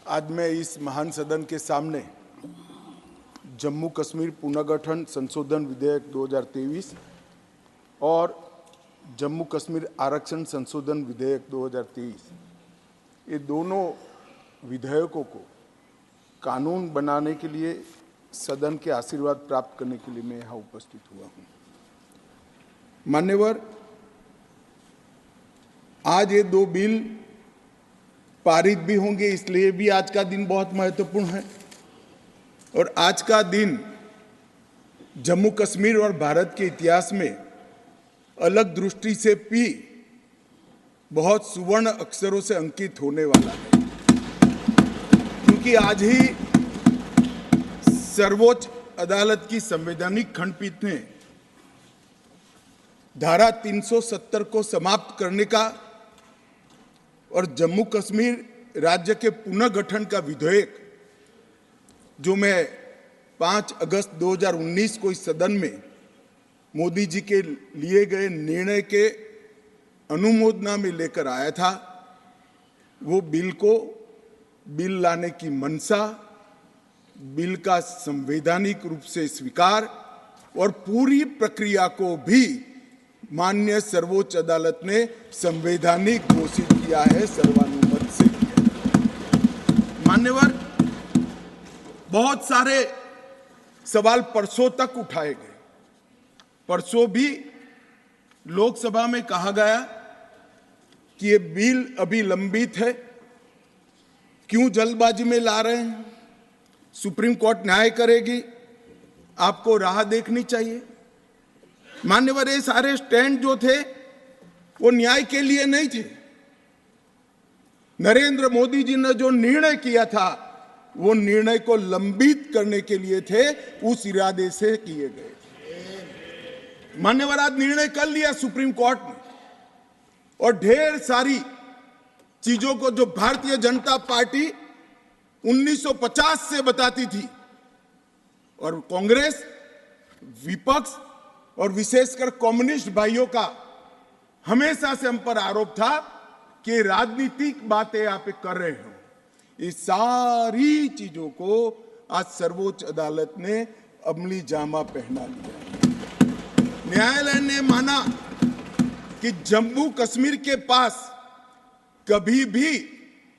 आज मैं इस महान सदन के सामने जम्मू कश्मीर पुनर्गठन संशोधन विधेयक 2023 और जम्मू कश्मीर आरक्षण संशोधन विधेयक 2023 ये दोनों विधेयकों को कानून बनाने के लिए सदन के आशीर्वाद प्राप्त करने के लिए मैं यहाँ उपस्थित हुआ हूँ। मान्यवर, आज ये दो बिल पारित भी होंगे, इसलिए भी आज का दिन बहुत महत्वपूर्ण है। और आज का दिन जम्मू कश्मीर और भारत के इतिहास में अलग दृष्टि से भी बहुत सुवर्ण अक्षरों से अंकित होने वाला है, क्योंकि आज ही सर्वोच्च अदालत की संवैधानिक खंडपीठ ने धारा 370 को समाप्त करने का और जम्मू कश्मीर राज्य के पुनर्गठन का विधेयक, जो मैं 5 अगस्त 2019 को इस सदन में मोदी जी के लिए गए निर्णय के अनुमोदना में लेकर आया था, वो बिल लाने की मंशा, बिल का संवैधानिक रूप से स्वीकार और पूरी प्रक्रिया को भी माननीय सर्वोच्च अदालत ने संवैधानिक घोषित किया है, सर्वानुमत से किया। मान्यवर, बहुत सारे सवाल परसों तक उठाए गए। परसों भी लोकसभा में कहा गया कि ये बिल अभी लंबित है, क्यों जल्दबाजी में ला रहे हैं, सुप्रीम कोर्ट न्याय करेगी, आपको राह देखनी चाहिए। मान्यवर, ये सारे स्टैंड जो थे वो न्याय के लिए नहीं थे। नरेंद्र मोदी जी ने जो निर्णय किया था वो निर्णय को लंबित करने के लिए थे, उस इरादे से किए गए थे। मान्यवर, आज निर्णय कर लिया सुप्रीम कोर्ट ने, और ढेर सारी चीजों को जो भारतीय जनता पार्टी 1950 से बताती थी, और कांग्रेस, विपक्ष और विशेषकर कम्युनिस्ट भाइयों का हमेशा से हम पर आरोप था कि राजनीतिक बातें आप कर रहे हो। ये सारी चीजों को आज सर्वोच्च अदालत ने अमली जामा पहना लिया। न्यायालय ने माना कि जम्मू कश्मीर के पास कभी भी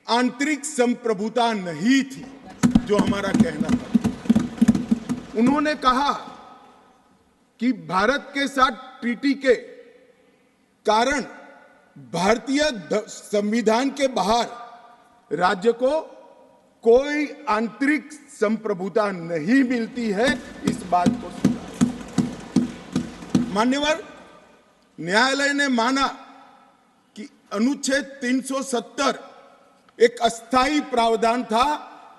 आंतरिक संप्रभुता नहीं थी, जो हमारा कहना था। उन्होंने कहा कि भारत के साथ ट्रीटी के कारण भारतीय संविधान के बाहर राज्य को कोई आंतरिक संप्रभुता नहीं मिलती है, इस बात को सुना। मान्यवर, न्यायालय ने माना कि अनुच्छेद 370 एक अस्थायी प्रावधान था,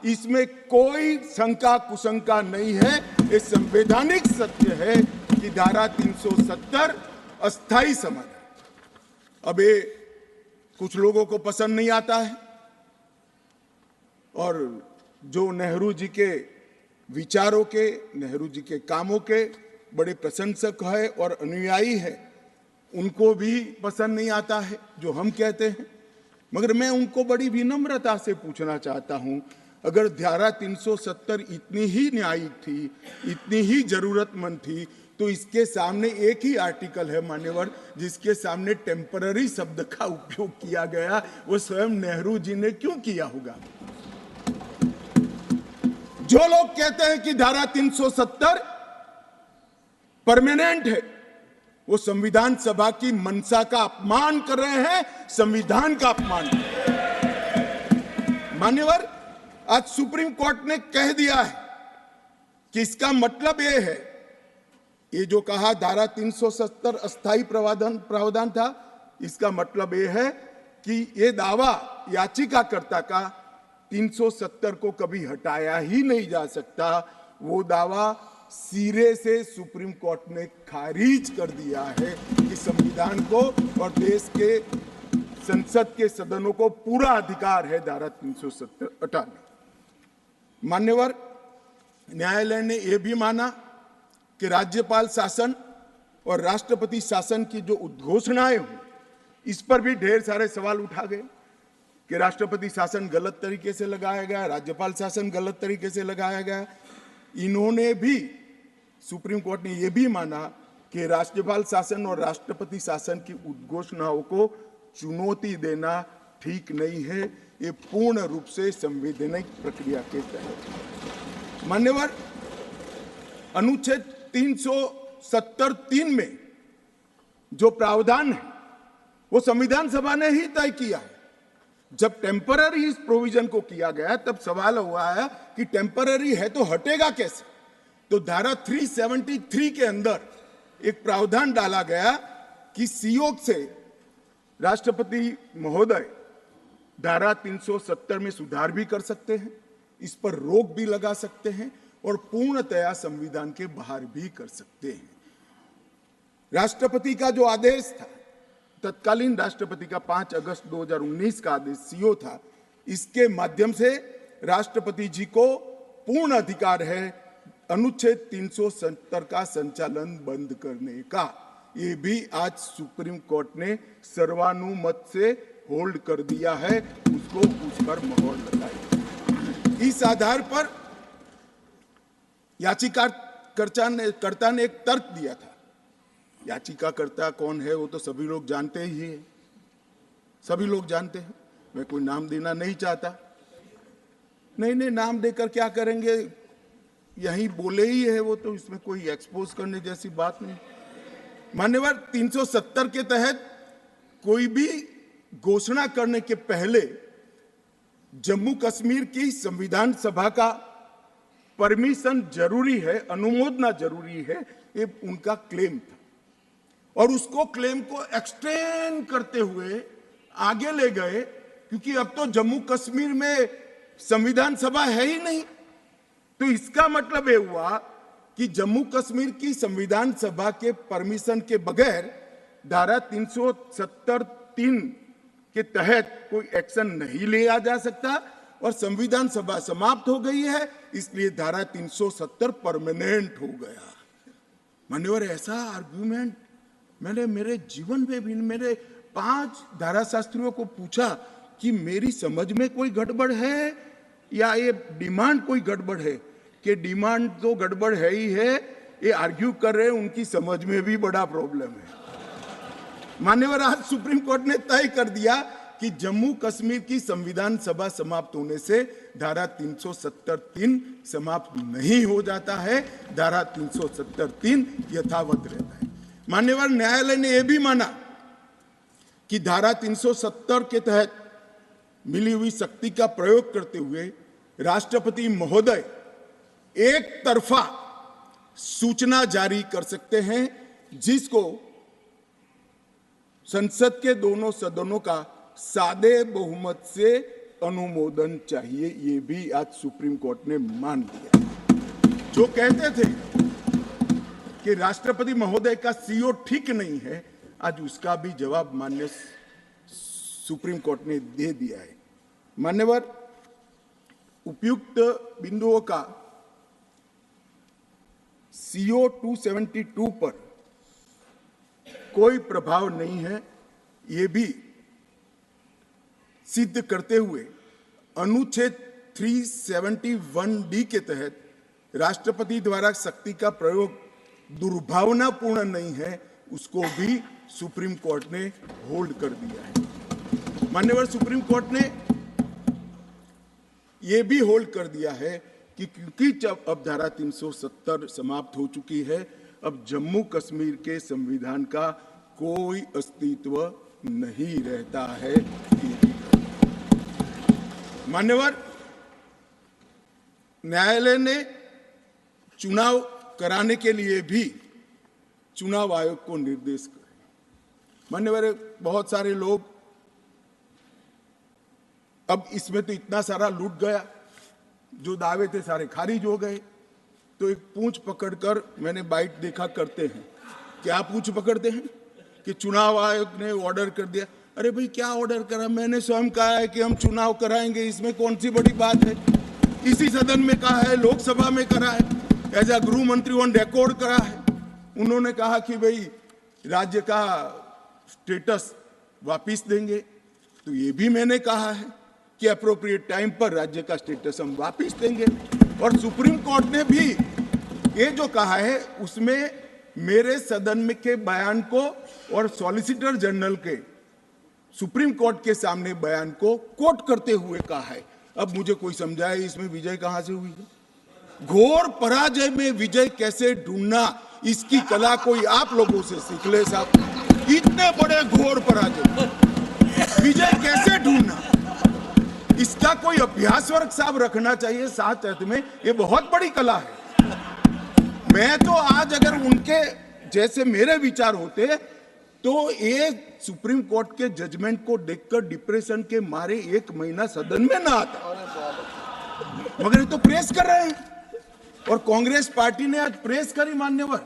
इसमें कोई शंका कुशंका नहीं है। ये संवैधानिक सत्य है कि धारा 370 अस्थायी समाधान। अब ये कुछ लोगों को पसंद नहीं आता है, और जो नेहरू जी के विचारों के, नेहरू जी के कामों के बड़े प्रशंसक है और अनुयायी है, उनको भी पसंद नहीं आता है जो हम कहते हैं। मगर मैं उनको बड़ी विनम्रता से पूछना चाहता हूं, अगर धारा 370 इतनी ही न्यायिक थी, इतनी ही जरूरतमंद थी, तो इसके सामने एक ही आर्टिकल है मान्यवर, जिसके सामने टेम्पररी शब्द का उपयोग किया गया, वो स्वयं नेहरू जी ने क्यों किया होगा? जो लोग कहते हैं कि धारा 370 परमानेंट है, वो संविधान सभा की मंशा का अपमान कर रहे हैं, संविधान का अपमान कर रहे हैं। मान्यवर, आज सुप्रीम कोर्ट ने कह दिया है कि इसका मतलब यह है, ये जो कहा धारा 370 अस्थायी प्रावधान था, इसका मतलब यह है कि ये दावा याचिकाकर्ता का 370 को कभी हटाया ही नहीं जा सकता। वो दावा सिरे से सुप्रीम कोर्ट ने खारिज कर दिया है कि संविधान को और देश के संसद के सदनों को पूरा अधिकार है धारा 370 हटाने। मान्यवर, न्यायालय ने यह भी माना कि राज्यपाल शासन और राष्ट्रपति शासन की जो उद्घोषणाएं हुई, इस पर भी ढेर सारे सवाल उठा गए। कि राष्ट्रपति शासन गलत तरीके से लगाया गया, राज्यपाल शासन गलत तरीके से लगाया गया। इन्होंने भी, सुप्रीम कोर्ट ने यह भी माना कि राज्यपाल शासन और राष्ट्रपति शासन की उद्घोषणाओं को चुनौती देना ठीक नहीं है, ये पूर्ण रूप से संवैधानिक प्रक्रिया के तहत। मान्यवर, अनुच्छेद 370(3) में जो प्रावधान है वो संविधान सभा ने ही तय किया है। जब टेम्पररी इस प्रोविजन को किया गया तब सवाल हुआ है कि टेम्पररी है तो हटेगा कैसे। तो धारा 373 के अंदर एक प्रावधान डाला गया कि सीओ से राष्ट्रपति महोदय धारा 370 में सुधार भी कर सकते हैं, इस पर रोक भी लगा सकते हैं और पूर्णतया संविधान के बाहर भी कर सकते हैं। राष्ट्रपति का जो आदेश था, तत्कालीन राष्ट्रपति का 5 अगस्त 2019 का आदेश सीओ था, इसके माध्यम से राष्ट्रपति जी को पूर्ण अधिकार है अनुच्छेद 370 का संचालन बंद करने का। ये भी आज सुप्रीम कोर्ट ने सर्वानुमत से होल्ड कर दिया है, उसको उस पर मोहर लगाई। इस आधार पर याचिकाकर्ता ने एक तर्क दिया था। याचिकाकर्ता कौन है वो तो सभी लोग जानते ही है, सभी लोग जानते हैं, मैं कोई नाम देना नहीं चाहता। नहीं, नाम देकर क्या करेंगे, यही बोले ही है वो, तो इसमें कोई एक्सपोज करने जैसी बात नहीं। मान्यवर, 370 के तहत कोई भी घोषणा करने के पहले जम्मू कश्मीर की संविधान सभा का परमिशन जरूरी है, अनुमोदना जरूरी है, ये उनका क्लेम था। और उसको क्लेम को एक्सटेंड करते हुए आगे ले गए, क्योंकि अब तो जम्मू कश्मीर में संविधान सभा है ही नहीं। तो इसका मतलब ये हुआ कि जम्मू कश्मीर की संविधान सभा के परमिशन के बगैर धारा 370(3) के तहत कोई एक्शन नहीं लिया जा सकता और संविधान सभा समाप्त हो गई है, इसलिए धारा 370 परमानेंट हो गया। मान्यवर, ऐसा आर्गुमेंट मैंने मेरे जीवन में भी, मेरे 5 धाराशास्त्रियों को पूछा कि मेरी समझ में कोई गड़बड़ है या ये डिमांड कोई गड़बड़ है, कि डिमांड तो गड़बड़ है ही है, ये आर्ग्यू कर रहे हैं उनकी समझ में भी बड़ा प्रॉब्लम है। मान्यवर, आज सुप्रीम कोर्ट ने तय कर दिया कि जम्मू कश्मीर की संविधान सभा समाप्त होने से धारा 370(3) समाप्त नहीं हो जाता है, धारा 370(3) यथावत रहता है। मान्यवर, न्यायालय ने यह भी माना कि धारा 370 के तहत मिली हुई शक्ति का प्रयोग करते हुए राष्ट्रपति महोदय एक तरफा सूचना जारी कर सकते हैं, जिसको संसद के दोनों सदनों का सादे बहुमत से अनुमोदन चाहिए। ये भी आज सुप्रीम कोर्ट ने मान दिया। जो कहते थे कि राष्ट्रपति महोदय का सीओ ठीक नहीं है, आज उसका भी जवाब माननीय सुप्रीम कोर्ट ने दे दिया है। मान्यवर, उपयुक्त बिंदुओं का सीओ 272 पर कोई प्रभाव नहीं है, ये भी सिद्ध करते हुए अनुच्छेद 371(d) के तहत राष्ट्रपति द्वारा शक्ति का प्रयोग दुर्भावनापूर्ण नहीं है, उसको भी सुप्रीम कोर्ट ने होल्ड कर दिया है। मान्यवर, सुप्रीम कोर्ट ने यह भी होल्ड कर दिया है कि क्योंकि जब अब धारा 370 समाप्त हो चुकी है, अब जम्मू कश्मीर के संविधान का कोई अस्तित्व नहीं रहता है। मान्यवर, न्यायालय ने चुनाव कराने के लिए भी चुनाव आयोग को निर्देश करे। मान्यवर, बहुत सारे लोग, अब इसमें तो इतना सारा लूट गया, जो दावे थे सारे खारिज हो गए। तो एक पूंछ पकड़कर मैंने बाइट देखा करते हैं, क्या पूंछ पकड़ते हैं कि चुनाव आयोग ने ऑर्डर कर दिया। अरे भाई, क्या ऑर्डर करा? मैंने स्वयं कहा है कि हम चुनाव कराएंगे, इसमें कौन सी बड़ी बात है? इसी सदन में कहा है, लोकसभा में करा है, एज ए गृह मंत्री ऑन रिकॉर्ड करा है। उन्होंने कहा कि भाई राज्य का स्टेटस वापिस देंगे, तो ये भी मैंने कहा है। कि अप्रोप्रिएट टाइम पर राज्य का स्टेटस हम वापस देंगे। और सुप्रीम कोर्ट ने भी ये जो कहा है उसमें मेरे सदन में के बयान को और सॉलिसिटर जनरल के सुप्रीम कोर्ट के सामने बयान को कोट करते हुए कहा है। अब मुझे कोई समझाए इसमें विजय कहां से हुई है? घोर पराजय में विजय कैसे ढूंढना, इसकी कला कोई आप लोगों से सीख ले साहब। इतने बड़े घोर पराजय विजय कैसे ढूंढना, इसका कोई अभ्यास वर्ग साहब रखना चाहिए साथ अर्थ में। ये बहुत बड़ी कला है। मैं तो आज अगर उनके जैसे मेरे विचार होते तो ये सुप्रीम कोर्ट के जजमेंट को देखकर डिप्रेशन के मारे 1 महीना सदन में ना आता, मगर ये तो प्रेस कर रहे हैं। और कांग्रेस पार्टी ने आज प्रेस करी मान्यवर।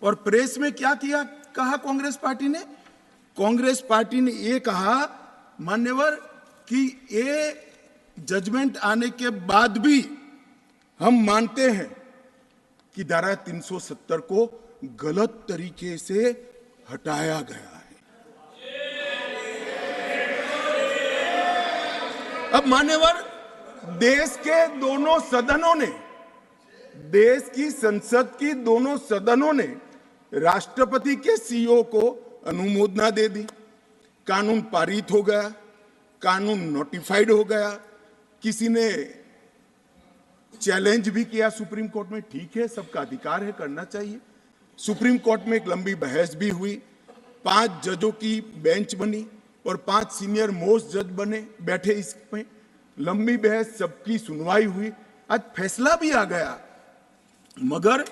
और प्रेस में क्या किया कहा कांग्रेस पार्टी ने? कांग्रेस पार्टी ने ये कहा मान्यवर कि ये जजमेंट आने के बाद भी हम मानते हैं कि धारा 370 को गलत तरीके से हटाया गया है। अब मान्यवर देश के दोनों सदनों ने, देश की संसद की दोनों सदनों ने राष्ट्रपति के सीओ को अनुमोदना दे दी, कानून पारित हो गया, कानून नोटिफाइड हो गया। किसी ने चैलेंज भी किया सुप्रीम कोर्ट में, ठीक है, सबका अधिकार है, करना चाहिए। सुप्रीम कोर्ट में एक लंबी बहस भी हुई, 5 जजों की बेंच बनी और 5 सीनियर मोस्ट जज बने बैठे इसमें, लंबी बहस, सबकी सुनवाई हुई, आज फैसला भी आ गया। मगर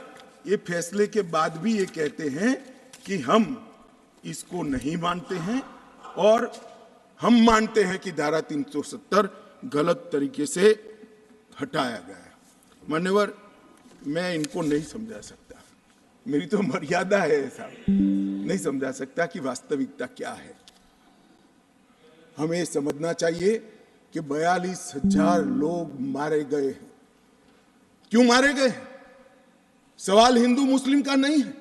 ये फैसले के बाद भी ये कहते हैं कि हम इसको नहीं मानते हैं और हम मानते हैं कि धारा 370 गलत तरीके से हटाया गया है। मान्यवर, मैं इनको नहीं समझा सकता, मेरी तो मर्यादा है साहब, नहीं समझा सकता कि वास्तविकता क्या है। हमें समझना चाहिए कि 42,000 लोग मारे गए हैं। क्यों मारे गए हैं? सवाल हिंदू मुस्लिम का नहीं है।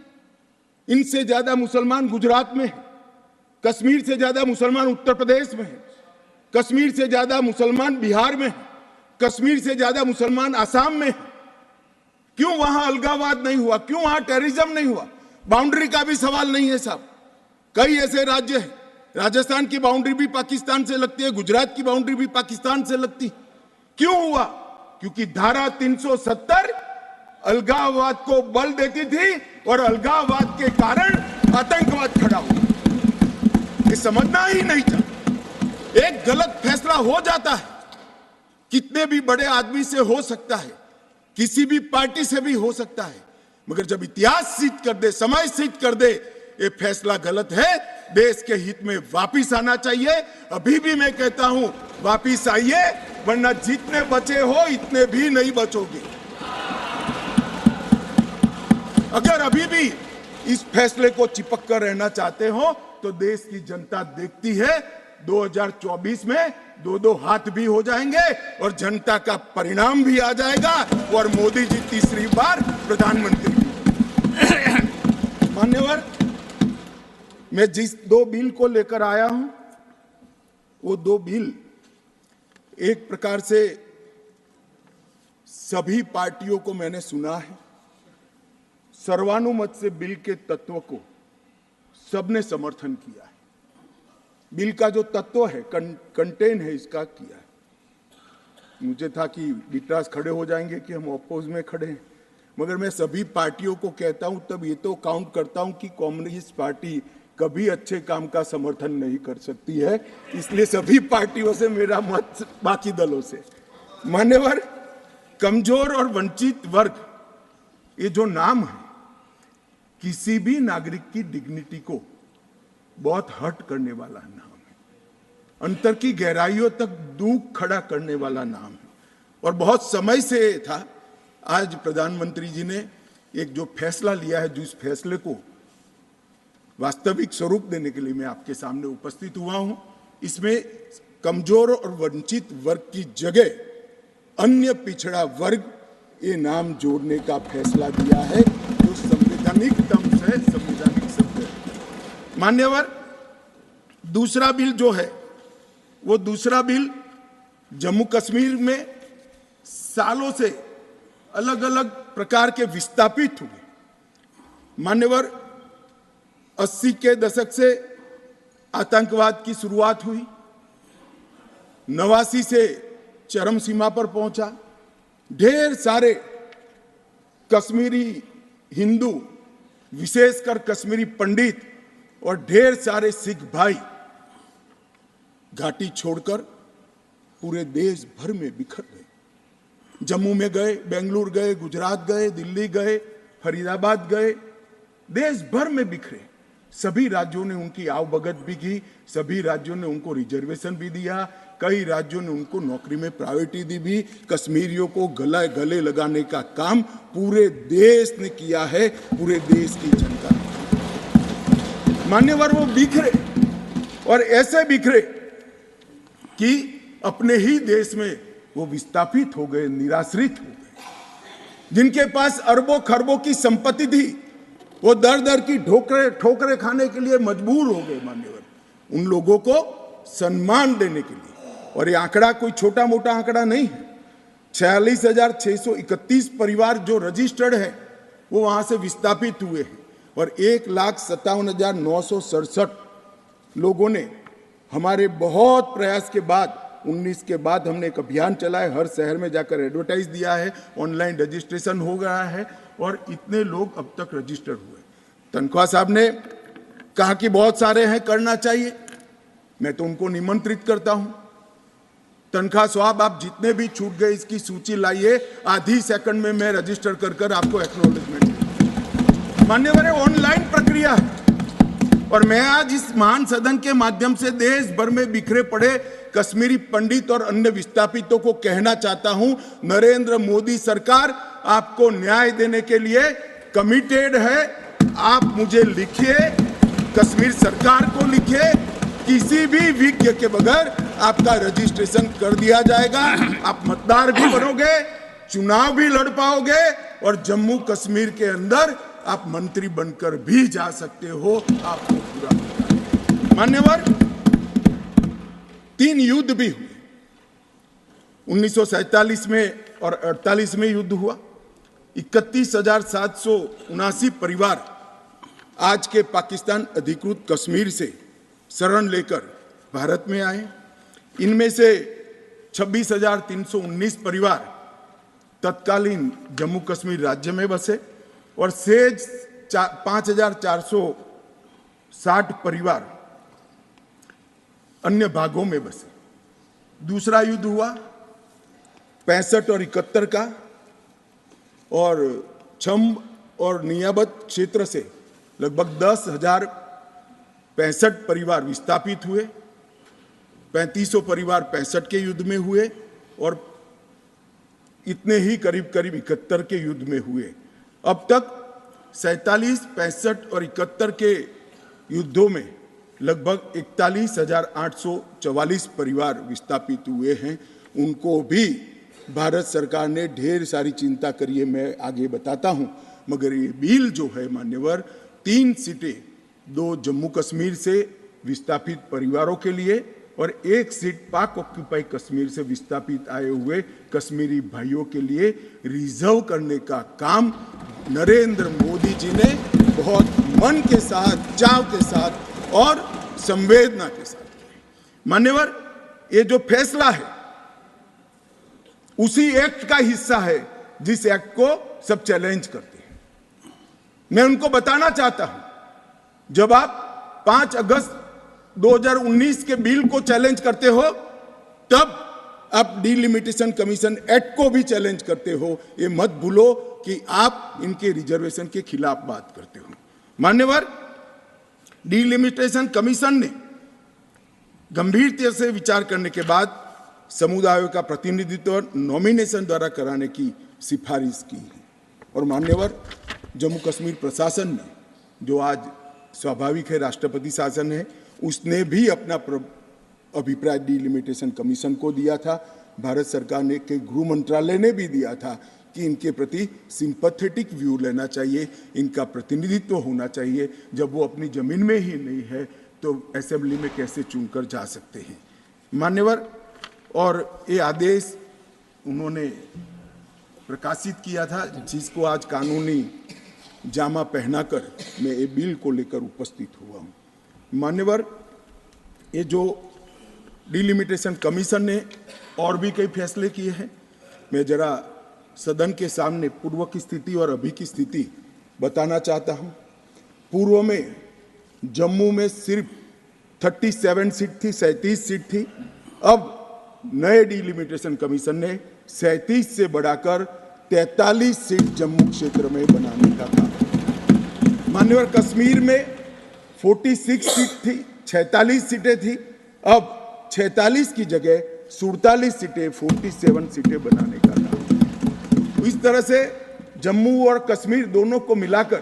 इनसे ज्यादा मुसलमान गुजरात में है, कश्मीर से ज्यादा मुसलमान उत्तर प्रदेश में है, कश्मीर से ज्यादा मुसलमान बिहार में है, कश्मीर से ज्यादा मुसलमान आसाम में है। क्यों वहां अलगाववाद नहीं हुआ? क्यों वहां टेररिज्म नहीं हुआ? बाउंड्री का भी सवाल नहीं है साहब। कई ऐसे राज्य हैं, राजस्थान की बाउंड्री भी पाकिस्तान से लगती है, गुजरात की बाउंड्री भी पाकिस्तान से लगती। क्यों हुआ? क्योंकि धारा 370 अलगाववाद को बल देती थी और अलगाववाद के कारण आतंकवाद खड़ा हुआ। ये समझना ही नहीं था। एक गलत फैसला हो जाता है, कितने भी बड़े आदमी से हो सकता है, किसी भी पार्टी से भी हो सकता है, मगर जब इतिहास सिद्ध कर दे, समय सिद्ध कर दे ये फैसला गलत है, देश के हित में वापिस आना चाहिए। अभी भी मैं कहता हूं वापिस आइए, वरना जितने बचे हो इतने भी नहीं बचोगे। अगर अभी भी इस फैसले को चिपक कर रहना चाहते हो तो देश की जनता देखती है 2024 में 2-2 हाथ भी हो जाएंगे और जनता का परिणाम भी आ जाएगा और मोदी जी तीसरी बार प्रधानमंत्री। मान्यवर, मैं जिस 2 बिल को लेकर आया हूं वो 2 बिल एक प्रकार से सभी पार्टियों को मैंने सुना है, सर्वानुमत से बिल के तत्व को सबने समर्थन किया है। बिल का जो तत्व है, कंटेन है, इसका किया है। मुझे था कि विटास खड़े हो जाएंगे कि हम अपोज में खड़े हैं, मगर मैं सभी पार्टियों को कहता हूं, तब ये तो काउंट करता हूं कि कम्युनिस्ट पार्टी कभी अच्छे काम का समर्थन नहीं कर सकती है, इसलिए सभी पार्टियों से मेरा मत बाकी दलों से। मान्यवर, कमजोर और वंचित वर्ग, ये जो नाम है किसी भी नागरिक की डिग्निटी को बहुत हर्ट करने वाला नाम है, अंतर की गहराइयों तक दुख खड़ा करने वाला नाम है और बहुत समय से था। आज प्रधानमंत्री जी ने एक जो फैसला लिया है, जिस फैसले को वास्तविक स्वरूप देने के लिए मैं आपके सामने उपस्थित हुआ हूं, इसमें कमजोर और वंचित वर्ग की जगह अन्य पिछड़ा वर्ग ये नाम जोड़ने का फैसला दिया है, जो संवैधानिक ढंग से संवैधानिक शब्द है। मान्यवर, दूसरा बिल जो है वो दूसरा बिल जम्मू कश्मीर में सालों से अलग अलग प्रकार के विस्थापित हुए। मान्यवर, 80 के दशक से आतंकवाद की शुरुआत हुई, 89 से चरम सीमा पर पहुंचा। ढेर सारे कश्मीरी हिंदू, विशेषकर कश्मीरी पंडित और ढेर सारे सिख भाई घाटी छोड़कर पूरे देश भर में बिखर गए। जम्मू में गए, बेंगलुरु गए, गुजरात गए, दिल्ली गए, फरीदाबाद गए, देश भर में बिखरे। सभी राज्यों ने उनकी आवभगत भी की, सभी राज्यों ने उनको रिजर्वेशन भी दिया, कई राज्यों ने उनको नौकरी में प्रायोरिटी दी भी। कश्मीरियों को गले लगाने का काम पूरे देश ने किया है, पूरे देश की जनता ने। मान्यवर, वो बिखरे और ऐसे बिखरे कि अपने ही देश में वो विस्थापित हो गए, निराश्रित हो गए। जिनके पास अरबों खरबों की संपत्ति थी, वो दर दर की ठोकरें खाने के लिए मजबूर हो गए। मान्यवर, उन लोगों को सम्मान देने के लिए, और ये आंकड़ा कोई छोटा मोटा आंकड़ा नहीं है, 46,631 परिवार जो रजिस्टर्ड है वो वहां से विस्थापित हुए हैं, और 1,57,967 लोगों ने हमारे बहुत प्रयास के बाद 19 के बाद हमने एक अभियान चलाया, हर शहर में जाकर एडवर्टाइज दिया है, ऑनलाइन रजिस्ट्रेशन हो गया है और इतने लोग अब तक रजिस्टर हुए। तनख्वाह साहब ने कहा कि बहुत सारे हैं, करना चाहिए। मैं तो उनको निमंत्रित करता हूं, तनख्वाह साहब आप जितने भी छूट गए इसकी सूची लाइए, आधी सेकंड में मैं रजिस्टर कर आपको एक्नॉलेजमेंट। मान्यवर, ऑनलाइन प्रक्रिया है और मैं आज इस महान सदन के माध्यम से देश भर में बिखरे पड़े कश्मीरी पंडित और अन्य विस्थापितों को कहना चाहता हूं, नरेंद्र मोदी सरकार आपको न्याय देने के लिए कमिटेड है। आप मुझे लिखिए, कश्मीर सरकार को लिखिए, किसी भी विज्ञ के बगैर आपका रजिस्ट्रेशन कर दिया जाएगा। आप मतदार भी बनोगे, चुनाव भी लड़ पाओगे और जम्मू कश्मीर के अंदर आप मंत्री बनकर भी जा सकते हो। आपको पूरा। मान्यवर, 3 युद्ध भी हुए। 1947 में और 48 में युद्ध हुआ। 31,779 परिवार आज के पाकिस्तान अधिकृत कश्मीर से शरण लेकर भारत में आए। इनमें से 26,319 परिवार तत्कालीन जम्मू कश्मीर राज्य में बसे और शेष 5,460 परिवार अन्य भागों में बसे। दूसरा युद्ध हुआ 65 और 71 का, और छम्ब और नियाबत क्षेत्र से लगभग 10,065 परिवार विस्थापित हुए। 3500 परिवार 65 के युद्ध में हुए और इतने ही करीब 71 के युद्ध में हुए। अब तक 47, 65 और 71 के युद्धों में लगभग 41,844 परिवार विस्थापित हुए हैं। उनको भी भारत सरकार ने ढेर सारी चिंता करी है, मैं आगे बताता हूं। मगर ये बिल जो है मान्यवर, 3 सीटें, 2 जम्मू कश्मीर से विस्थापित परिवारों के लिए और 1 सीट पाक ऑक्यूपाई कश्मीर से विस्थापित आए हुए कश्मीरी भाइयों के लिए रिजर्व करने का काम नरेंद्र मोदी जी ने बहुत मन के साथ, चाव के साथ और संवेदना के साथ किया। मान्यवर, ये जो फैसला है उसी एक्ट का हिस्सा है जिस एक्ट को सब चैलेंज करते हैं। मैं उनको बताना चाहता हूं, जब आप 5 अगस्त 2019 के बिल को चैलेंज करते हो, तब आप डिलिमिटेशन कमीशन एक्ट को भी चैलेंज करते हो। ये मत भूलो कि आप इनके रिजर्वेशन के खिलाफ बात करते हो। मान्यवर, डिलिमिटेशन कमीशन ने गंभीरता से विचार करने के बाद समुदायों का प्रतिनिधित्व नॉमिनेशन द्वारा कराने की सिफारिश की है। और मान्यवर, जम्मू कश्मीर प्रशासन ने, जो आज स्वाभाविक है राष्ट्रपति शासन है, उसने भी अपना अभिप्राय डिलिमिटेशन कमीशन को दिया था। भारत सरकार ने के गृह मंत्रालय ने भी दिया था कि इनके प्रति सिंपैथेटिक व्यू लेना चाहिए, इनका प्रतिनिधित्व होना चाहिए। जब वो अपनी जमीन में ही नहीं है तो असेंबली में कैसे चुनकर जा सकते हैं। मान्यवर, और ये आदेश उन्होंने प्रकाशित किया था, जिसको आज कानूनी जामा पहनाकर मैं ये बिल को लेकर उपस्थित हुआ हूँ। मान्यवर, ये जो डिलिमिटेशन कमीशन ने और भी कई फैसले किए हैं, मैं जरा सदन के सामने पूर्व की स्थिति और अभी की स्थिति बताना चाहता हूँ। पूर्व में जम्मू में सिर्फ 37 सीट थी, 37 सीट थी। अब नए डिलिमिटेशन कमीशन ने 37 से बढ़ाकर 43 सीट जम्मू क्षेत्र में बनाने का काम। मान्यवर, कश्मीर में 46 सीट थी, 46 सीटें थी। अब 46 की जगह 47 सीटें, 47 सीटें बनाने का काम। इस तरह से जम्मू और कश्मीर दोनों को मिलाकर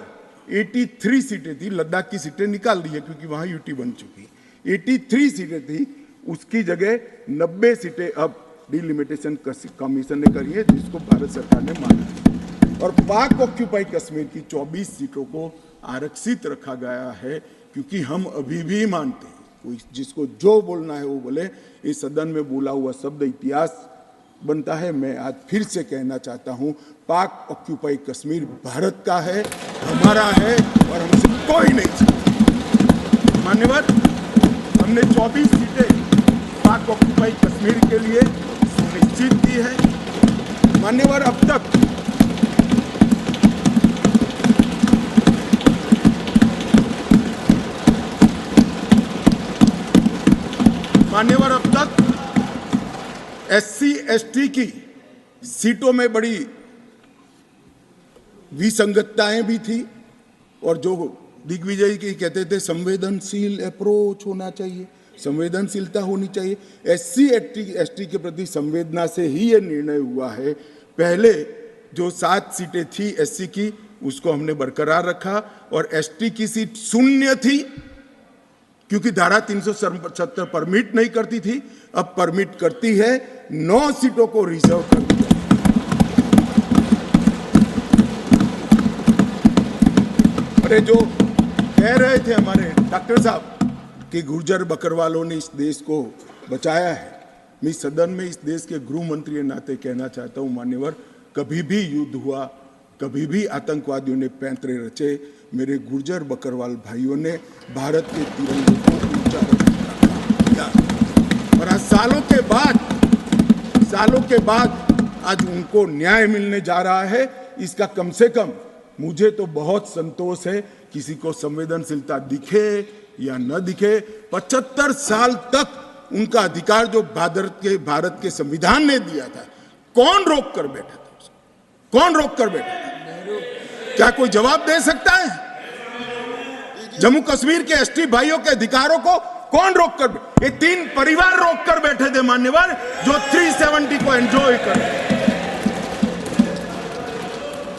83 सीटें थी। लद्दाख की सीटें निकाल दी है क्योंकि वहां यूटी बन चुकी। 83 सीटें थी, उसकी जगह 90 सीटें अब डिलिमिटेशन कमीशन ने करी है, जिसको भारत सरकार ने माना है। और पाक ऑक्यूपाई कश्मीर की 24 सीटों को आरक्षित रखा गया है, क्योंकि हम अभी भी मानते हैं, कोई जिसको जो बोलना है वो बोले। इस सदन में बोला हुआ शब्द इतिहास बनता है। मैं आज फिर से कहना चाहता हूं, पाक ऑक्यूपाई कश्मीर भारत का है, हमारा है, और हमसे कोई नहीं चाहता। मान्यवर, हमने 24 सीटें पाक ऑक्यूपाई कश्मीर के लिए सुनिश्चित की है। मान्यवर, अब तक SC ST की सीटों में बड़ी विसंगतताएं भी थी, और जो दिग्विजय की कहते थे संवेदनशील अप्रोच होना चाहिए, संवेदनशीलता होनी चाहिए। SC ST के प्रति संवेदना से ही ये निर्णय हुआ है। पहले जो 7 सीटें थी SC की, उसको हमने बरकरार रखा, और ST की सीट 0 थी, क्योंकि धारा 377 परमिट नहीं करती थी। अब परमिट करती है। 9 सीटों को रिजर्व कर दिया। अरे जो कह रहे थे हमारे डॉक्टर साहब कि गुर्जर बकरवालों ने इस देश को बचाया है, मैं सदन में इस देश के गृह मंत्री के नाते कहना चाहता हूं, मान्यवर, कभी भी युद्ध हुआ, कभी भी आतंकवादियों ने पैंतरे रचे, मेरे गुर्जर बकरवाल भाइयों ने भारत के तिरंगे को ऊंचा रखा। और आज सालों के बाद आज उनको न्याय मिलने जा रहा है। इसका कम से कम मुझे तो बहुत संतोष है। किसी को संवेदनशीलता दिखे या न दिखे, 75 साल तक उनका अधिकार जो भारत के संविधान ने दिया था, कौन रोक कर बैठा था उसको? कौन रोक कर बैठा था? क्या कोई जवाब दे सकता है? जम्मू कश्मीर के ST भाइयों के अधिकारों को कौन रोक कर? ये 3 परिवार रोक कर बैठे थे मान्यवर, जो 370 को एंजॉय कर रहे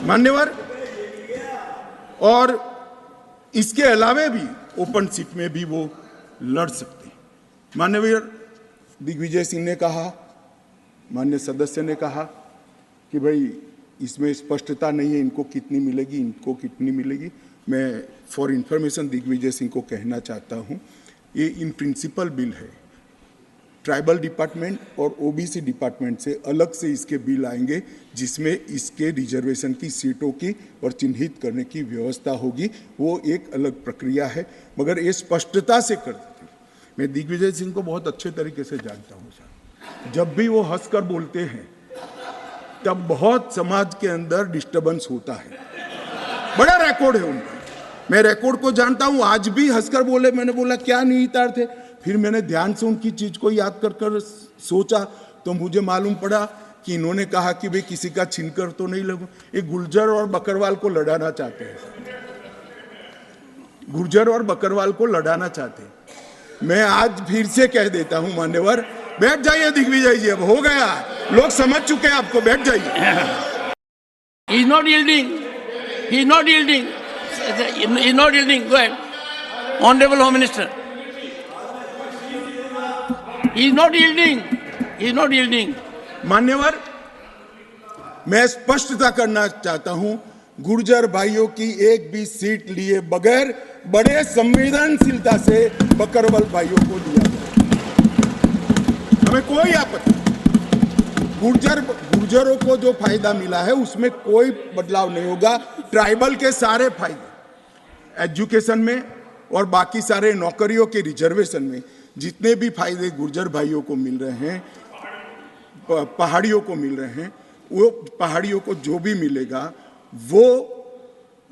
मान्यवर। और इसके अलावे भी ओपन सीट में भी वो लड़ सकते हैं। माननीय दिग्विजय सिंह ने कहा, माननीय सदस्य ने कहा कि भाई इसमें स्पष्टता नहीं है, इनको कितनी मिलेगी, इनको कितनी मिलेगी। मैं फॉर इंफॉर्मेशन दिग्विजय सिंह को कहना चाहता हूं, ये इन प्रिंसिपल बिल है। ट्राइबल डिपार्टमेंट और OBC डिपार्टमेंट से अलग से इसके बिल आएंगे, जिसमें इसके रिजर्वेशन की सीटों की और चिन्हित करने की व्यवस्था होगी। वो एक अलग प्रक्रिया है, मगर ये स्पष्टता से कर देते। मैं दिग्विजय सिंह को बहुत अच्छे तरीके से जानता हूँ। जब भी वो हंसकर बोलते हैं तब बहुत समाज के अंदर डिस्टर्बेंस होता है। बड़ा रिकॉर्ड है उनका, मैं रिकॉर्ड को जानता हूं। आज भी हंसकर बोले, मैंने बोला क्या निहितार्थ थे, फिर मैंने ध्यान से उनकी चीज को याद कर सोचा, तो मुझे मालूम पड़ा कि इन्होंने कहा कि भाई किसी का छीनकर तो नहीं लगू। ये गुर्जर और बकरवाल को लड़ाना चाहते हैं, गुर्जर और बकरवाल को लड़ाना चाहते हैं। मैं आज फिर से कह देता हूं मान्यवर, बैठ जाइए दिग्विजय जी, अब हो गया, लोग समझ चुके हैं आपको, बैठ जाइए। He is not yielding. He is not yielding. He is not yielding. Go ahead. Honorable Home Minister. He is not yielding. He is not yielding. मान्यवर, मैं स्पष्टता करना चाहता हूं, गुर्जर भाइयों की एक भी सीट लिए बगैर बड़े संवेदनशीलता से बकरवाल भाइयों को दिया गया। हमें कोई आपत्ति गुर्जरों को जो फायदा मिला है उसमें कोई बदलाव नहीं होगा। ट्राइबल के सारे फायदे एजुकेशन में और बाकी सारे नौकरियों के रिजर्वेशन में जितने भी फायदे गुर्जर भाइयों को मिल रहे हैं, पहाड़ियों को मिल रहे हैं, वो पहाड़ियों को जो भी मिलेगा वो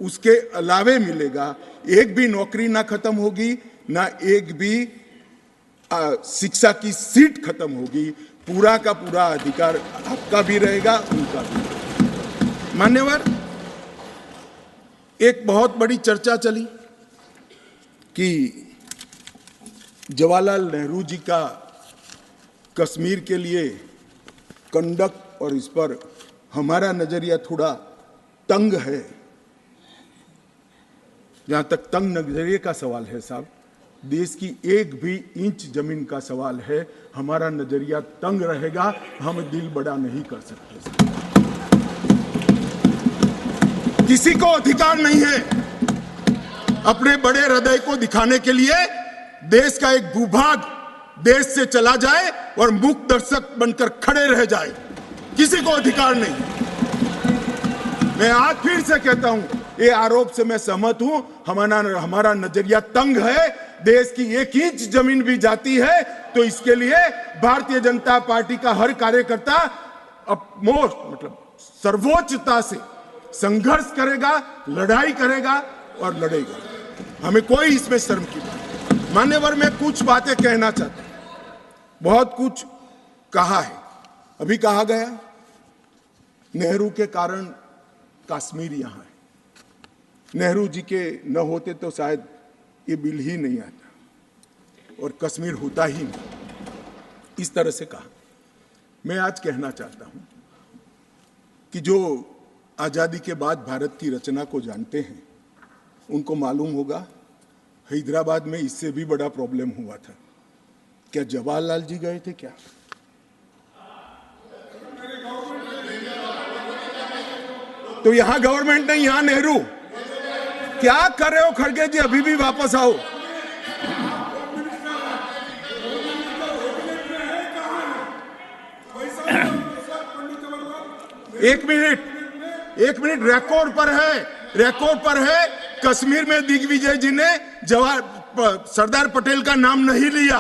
उसके अलावे मिलेगा। एक भी नौकरी ना खत्म होगी, ना एक भी शिक्षा की सीट खत्म होगी। पूरा का पूरा अधिकार आपका भी रहेगा, उनका भी। मान्यवर, एक बहुत बड़ी चर्चा चली कि जवाहरलाल नेहरू जी का कश्मीर के लिए कंडक्ट और इस पर हमारा नजरिया थोड़ा तंग है। जहां तक तंग नजरिए का सवाल है साहब, देश की एक भी इंच जमीन का सवाल है, हमारा नजरिया तंग रहेगा, हम दिल बड़ा नहीं कर सकते। किसी को अधिकार नहीं है अपने बड़े हृदय को दिखाने के लिए देश का एक भूभाग देश से चला जाए और मूक दर्शक बनकर खड़े रह जाए। किसी को अधिकार नहीं। मैं आज फिर से कहता हूं, ये आरोप से मैं सहमत हूं। हमारा नजरिया तंग है। देश की एक इंच जमीन भी जाती है तो इसके लिए भारतीय जनता पार्टी का हर कार्यकर्ता सर्वोच्चता से संघर्ष करेगा, लड़ाई करेगा और लड़ेगा। हमें कोई इसमें शर्म की बात नहीं। मान्यवर, मैं कुछ बातें कहना चाहता हूं। बहुत कुछ कहा है, अभी कहा गया नेहरू के कारण कश्मीर यहां है। नेहरू जी के न होते तो शायद ये बिल ही नहीं आता और कश्मीर होता ही नहीं। इस तरह से कहा। मैं आज कहना चाहता हूं कि जो आजादी के बाद भारत की रचना को जानते हैं उनको मालूम होगा हैदराबाद में इससे भी बड़ा प्रॉब्लम हुआ था। क्या जवाहरलाल जी गए थे क्या? तो यहां गवर्नमेंट नहीं, यहां नेहरू। क्या कर रहे हो खड़गे जी? अभी भी वापस आओ। एक मिनट, रिकॉर्ड पर है। कश्मीर में दिग्विजय जी ने सरदार पटेल का नाम नहीं लिया।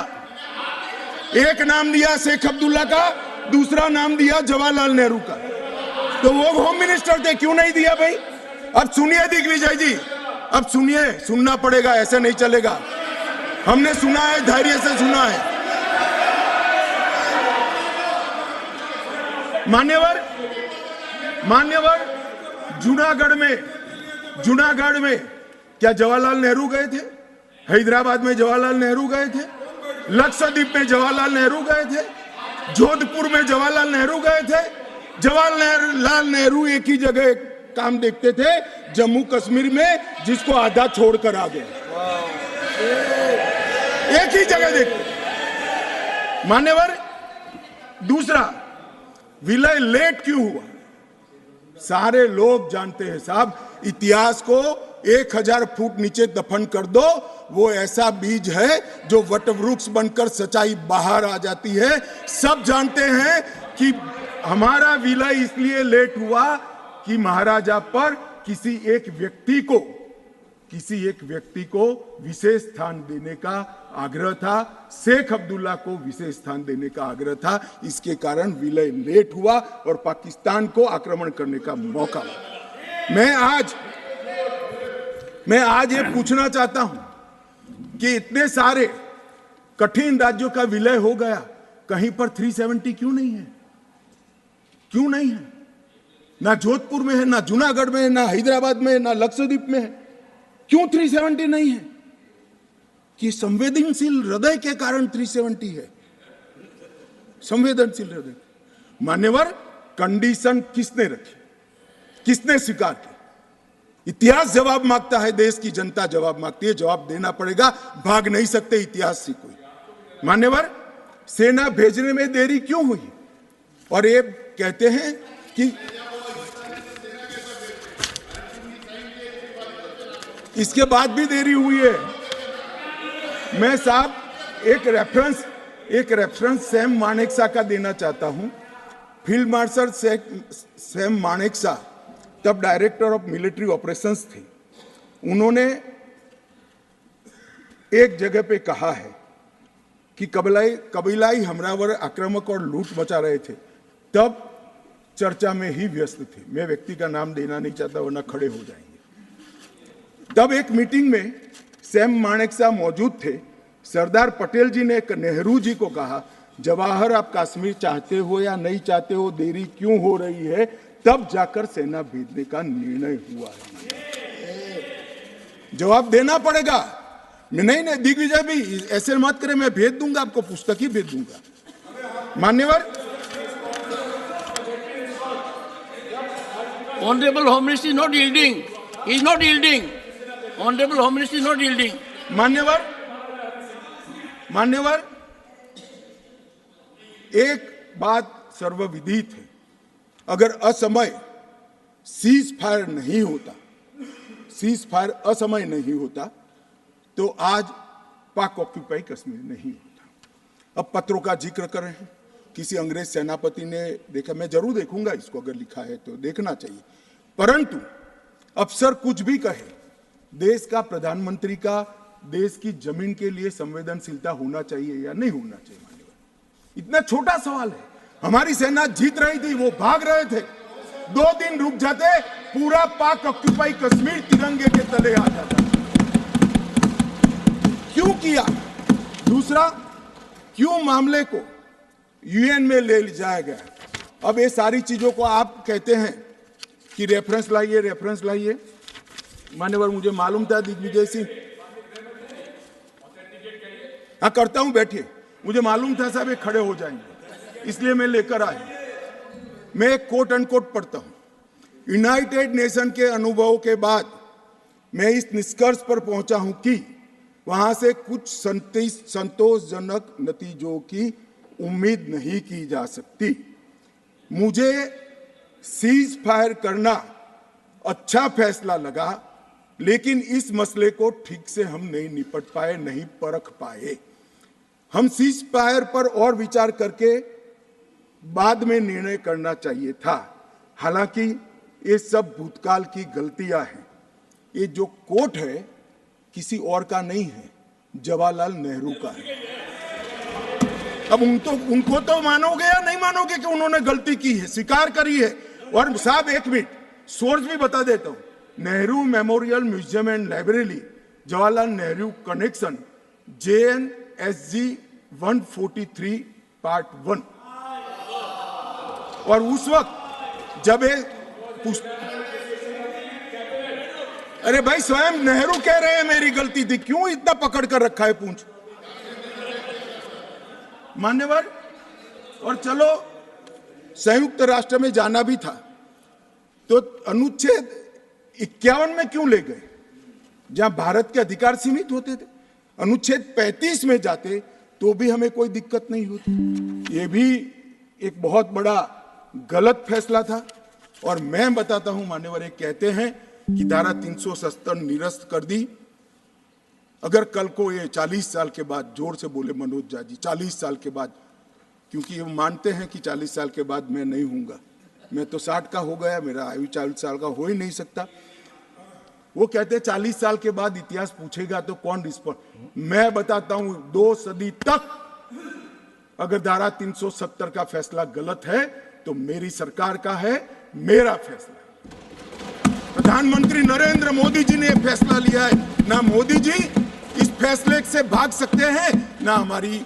एक नाम दिया शेख अब्दुल्ला का, दूसरा नाम दिया जवाहरलाल नेहरू का। तो वो होम मिनिस्टर थे, क्यों नहीं दिया भाई? अब सुनिए दिग्विजय जी, अब सुनिए, सुनना पड़ेगा, ऐसे नहीं चलेगा। हमने सुना है, धैर्य से सुना है। मान्यवर, जूनागढ़ में क्या जवाहरलाल नेहरू गए थे? हैदराबाद में जवाहरलाल नेहरू गए थे? लक्षद्वीप में जवाहरलाल नेहरू गए थे? जोधपुर में जवाहरलाल नेहरू गए थे? जवाहरलाल नेहरू एक ही जगह काम देखते थे, जम्मू कश्मीर में, जिसको आधा छोड़कर आ गए। एक ही जगह देखते। मान्यवर, दूसरा, विलय लेट क्यों हुआ? सारे लोग जानते हैं साहब, इतिहास को 1000 फुट नीचे दफन कर दो, वो ऐसा बीज है जो वटवृक्ष बनकर सच्चाई बाहर आ जाती है। सब जानते हैं कि हमारा विलय इसलिए लेट हुआ कि महाराजा पर किसी एक व्यक्ति को विशेष स्थान देने का आग्रह था। शेख अब्दुल्ला को विशेष स्थान देने का आग्रह था। इसके कारण विलय लेट हुआ और पाकिस्तान को आक्रमण करने का मौका मिला। मैं आज ये पूछना चाहता हूं कि इतने सारे कठिन राज्यों का विलय हो गया, कहीं पर 370 क्यों नहीं है? क्यों नहीं है? ना जोधपुर में है, ना जूनागढ़ में है, ना हैदराबाद में है, ना लक्षद्वीप में है। क्यों 370 नहीं है? कि संवेदनशील हृदय के कारण 370 है। संवेदनशील हृदय। मान्यवर, कंडीशन किसने रखी? किसने स्वीकार की? इतिहास जवाब मांगता है, देश की जनता जवाब मांगती है। जवाब देना पड़ेगा, भाग नहीं सकते इतिहास से कोई। मान्यवर, सेना भेजने में देरी क्यों हुई? और ये कहते हैं कि इसके बाद भी देरी हुई है। मैं साहब एक रेफरेंस सैम मानेकशॉ का देना चाहता हूं। फील्ड मार्शल सैम मानेकशॉ तब डायरेक्टर ऑफ मिलिट्री ऑपरेशंस थे। उन्होंने एक जगह पे कहा है कि कबीलाई हमलावर आक्रामक और लूट मचा रहे थे, तब चर्चा में ही व्यस्त थे। मैं व्यक्ति का नाम देना नहीं चाहता वरना खड़े हो जाएंगे। तब एक मीटिंग में सैम मानेकशॉ मौजूद थे। सरदार पटेल जी ने नेहरू जी को कहा, जवाहर आप कश्मीर चाहते हो या नहीं चाहते हो, देरी क्यों हो रही है? तब जाकर सेना भेजने का निर्णय हुआ है। जवाब देना पड़ेगा। नहीं दिग्विजय भी ऐसे मत करे, मैं भेज दूंगा आपको, पुस्तक ही भेज दूंगा। मान्यवर, Honorable Home Minister is not yielding. He is not yielding. Honorable Home Minister is not yielding. मान्यवर, एक बात सर्वविदित है, अगर असमय सीज फायर नहीं होता तो आज पाक ऑक्यूपाई कश्मीर नहीं होता। अब पत्रों का जिक्र कर रहे हैं, किसी अंग्रेज सेनापति ने देखा, मैं जरूर देखूंगा इसको, अगर लिखा है तो देखना चाहिए। परंतु अफसर कुछ भी कहे, देश का प्रधानमंत्री का देश की जमीन के लिए संवेदनशीलता होना चाहिए या नहीं होना चाहिए? मान्यवर, इतना छोटा सवाल है। हमारी सेना जीत रही थी, वो भाग रहे थे, 2 दिन रुक जाते, पूरा पाक ऑक्यूपाई कश्मीर तिरंगे के तले आ जाता। क्यों किया? दूसरा, क्यों मामले को यूएन में ले जाया गया? अब ये सारी चीजों को आप कहते हैं कि रेफरेंस लाइए। मान्यवर, मुझे मालूम था दिग्विजय सिंह, हाँ करता हूं, बैठिए, मुझे मालूम था साहब ये खड़े हो जाएंगे, इसलिए मैं लेकर आया। मैं एक कोट अनकोट पढ़ता हूं। यूनाइटेड नेशन के अनुभव के बाद मैं इस निष्कर्ष पर पहुंचा हूं कि वहां से कुछ संतोषजनक नतीजों की उम्मीद नहीं की जा सकती। मुझे सीज फायर करना अच्छा फैसला लगा, लेकिन इस मसले को ठीक से हम नहीं निपट पाए, नहीं परख पाए। हम सीज फायर पर और विचार करके बाद में निर्णय करना चाहिए था। हालांकि ये सब भूतकाल की गलतियां हैं। ये जो कोट है किसी और का नहीं है, जवाहरलाल नेहरू का है। अब उनको तो मानोगे या नहीं मानोगे कि उन्होंने गलती की है, स्वीकार करी है। और साहब एक मिनट, सोर्स भी बता देता हूं, Nehru memorial museum and library, Jawaharlal Nehru connection, JNSG 143 part 1। और उस वक्त जब अरे भाई, स्वयं नेहरू कह रहे हैं मेरी गलती थी, क्यों इतना पकड़ कर रखा है पूंछ? मान्यवर, और चलो संयुक्त राष्ट्र में जाना भी था तो अनुच्छेद 51 में क्यों ले गए, जहां भारत के अधिकार सीमित होते थे? अनुच्छेद 35 में जाते तो भी हमें कोई दिक्कत नहीं होती। ये भी एक बहुत बड़ा गलत फैसला था। और मैं बताता हूं मान्यवर, एक कहते हैं कि धारा 370 निरस्त कर दी। अगर कल को ये 40 साल के बाद, जोर से बोले मनोज झा जी, 40 साल के बाद, क्योंकि वो मानते हैं कि 40 साल के बाद मैं नहीं हूंगा, मैं तो 60 का हो गया, मेरा आयु 40 साल का हो ही नहीं सकता। वो कहते हैं 40 साल के बाद इतिहास पूछेगा तो कौन रिस्पॉन्ड? मैं बताता हूं, 2 सदी तक अगर धारा 370 का फैसला गलत है तो मेरी सरकार का है, मेरा फैसला। प्रधानमंत्री नरेंद्र मोदी जी ने फैसला लिया है। ना मोदी जी इस फैसले से भाग सकते हैं, ना हमारी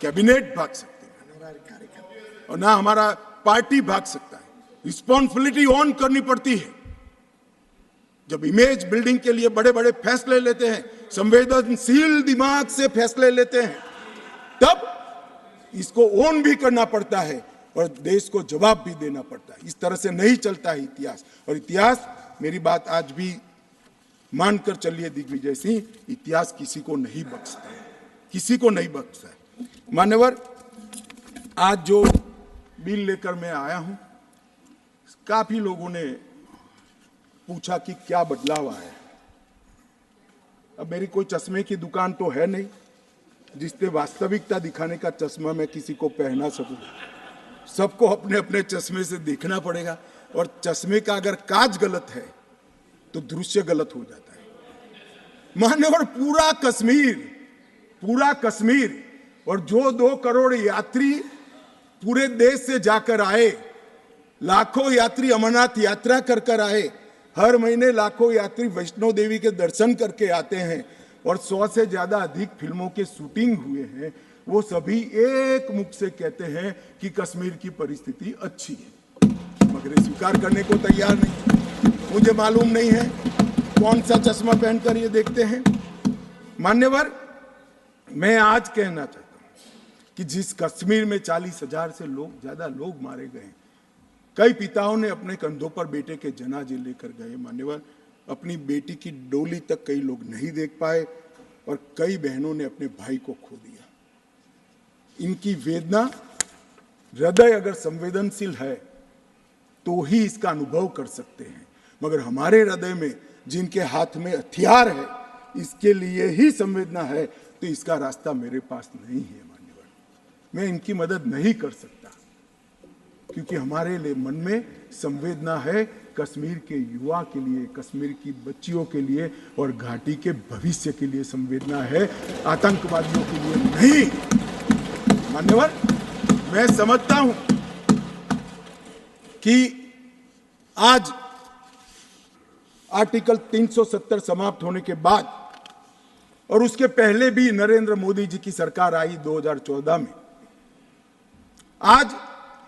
कैबिनेट भाग सकते हैं, और ना हमारा पार्टी भाग सकता है। रिस्पॉन्सिबिलिटी ऑन करनी पड़ती है। जब इमेज बिल्डिंग के लिए बड़े बड़े फैसले लेते हैं, संवेदनशील दिमाग से फैसले लेते हैं, तब इसको ऑन भी करना पड़ता है और देश को जवाब भी देना पड़ता है। इस तरह से नहीं चलता है इतिहास। और इतिहास, मेरी बात आज भी मानकर चलिए दिग्विजय सिंह, इतिहास किसी को नहीं बख्शता है, किसी को नहीं बख्शता है। मान्यवर, आज जो बिल लेकर मैं आया हूं, काफी लोगों ने पूछा कि क्या बदलाव आया है। अब मेरी कोई चश्मे की दुकान तो है नहीं जिससे वास्तविकता दिखाने का चश्मा मैं किसी को पहना सकूं। सबको अपने अपने चश्मे से देखना पड़ेगा, और चश्मे का अगर कांच गलत है तो दृश्य गलत हो जाता है। मान्यवर, पूरा कश्मीर और जो 2 करोड़ यात्री पूरे देश से जाकर आए, लाखों यात्री अमरनाथ यात्रा कर आए, हर महीने लाखों यात्री वैष्णो देवी के दर्शन करके आते हैं, और 100 से ज्यादा अधिक फिल्मों के शूटिंग हुए हैं, वो सभी एक मुख से कहते हैं कि कश्मीर की परिस्थिति अच्छी है, मगर स्वीकार करने को तैयार नहीं। मुझे मालूम नहीं है कौन सा चश्मा पहनकर ये देखते हैं। मान्यवर, मैं आज कहना चाहता हूं कि जिस कश्मीर में 40,000 से ज्यादा लोग मारे गए, कई पिताओं ने अपने कंधों पर बेटे के जनाजे लेकर गए। मान्यवर, अपनी बेटी की डोली तक कई लोग नहीं देख पाए, और कई बहनों ने अपने भाई को खो दिया। इनकी वेदना, हृदय अगर संवेदनशील है तो ही इसका अनुभव कर सकते हैं, मगर हमारे हृदय में जिनके हाथ में हथियार है, इसके लिए ही संवेदना है, तो इसका रास्ता मेरे पास नहीं है। मान्यवर, मैं इनकी मदद नहीं कर सकता, क्योंकि हमारे लिए मन में संवेदना है कश्मीर के युवा के लिए, कश्मीर की बच्चियों के लिए, और घाटी के भविष्य के लिए संवेदना है, आतंकवादियों के लिए नहीं। मान्यवर, मैं समझता हूं कि आज आर्टिकल 370 समाप्त होने के बाद, और उसके पहले भी नरेंद्र मोदी जी की सरकार आई 2014 में, आज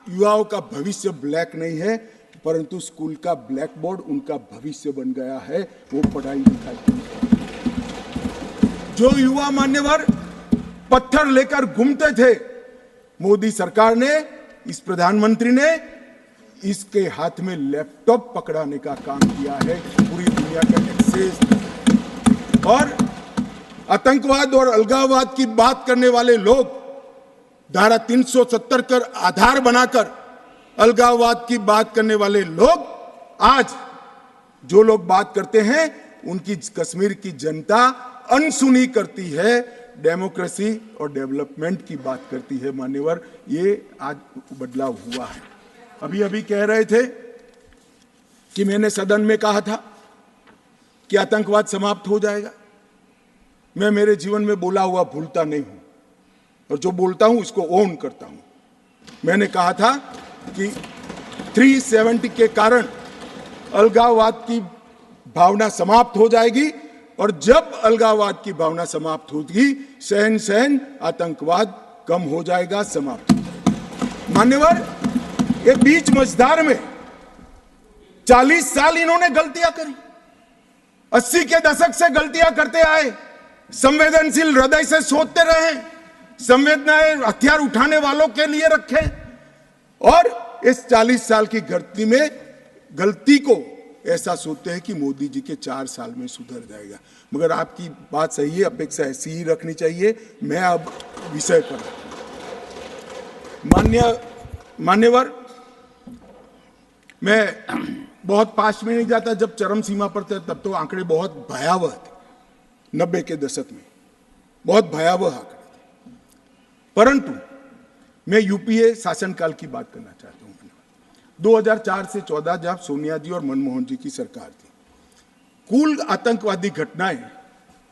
युवाओं का भविष्य ब्लैक नहीं है, परंतु स्कूल का ब्लैक बोर्ड उनका भविष्य बन गया है, वो पढ़ाई लिखाई। जो युवा, मान्यवर, पत्थर लेकर घूमते थे, मोदी सरकार ने, इस प्रधानमंत्री ने इसके हाथ में लैपटॉप पकड़ाने का काम किया है, पूरी दुनिया का एक्सेस। और आतंकवाद और अलगाववाद की बात करने वाले लोग धारा 370 कर आधार बनाकर अलगाववाद की बात करने वाले लोग, आज जो लोग बात करते हैं उनकी कश्मीर की जनता अनसुनी करती है, डेमोक्रेसी और डेवलपमेंट की बात करती है। मान्यवर, ये आज बदलाव हुआ है। अभी कह रहे थे कि मैंने सदन में कहा था कि आतंकवाद समाप्त हो जाएगा। मैं मेरे जीवन में बोला हुआ भूलता नहीं हूं, और जो बोलता हूं उसको ओन करता हूं। मैंने कहा था कि 370 के कारण अलगाववाद की भावना समाप्त हो जाएगी, और जब अलगाववाद की भावना समाप्त होगी, सहन आतंकवाद कम हो जाएगा, समाप्त हो जाएगा। मान्यवर, ये बीच मझधार में 40 साल इन्होंने गलतियां करी, 80 के दशक से गलतियां करते आए, संवेदनशील हृदय से सोचते रहे, संवेदनाएं हथियार उठाने वालों के लिए रखे, और इस 40 साल की गलती को ऐसा सोचते हैं कि मोदी जी के 4 साल में सुधर जाएगा। मगर आपकी बात सही है, अपेक्षा ऐसी ही रखनी चाहिए। मैं अब विषय पर, मान्यवर, मैं बहुत पास में नहीं जाता। जब चरम सीमा पर थे तब तो आंकड़े बहुत भयावह थे, 90 के दशक में बहुत भयावह आंकड़े थे, परंतु मैं यूपीए शासनकाल की बात करना चाहता हूं। 2004 से 14 जब सोनिया जी और मनमोहन जी की सरकार थी, कुल आतंकवादी घटनाएं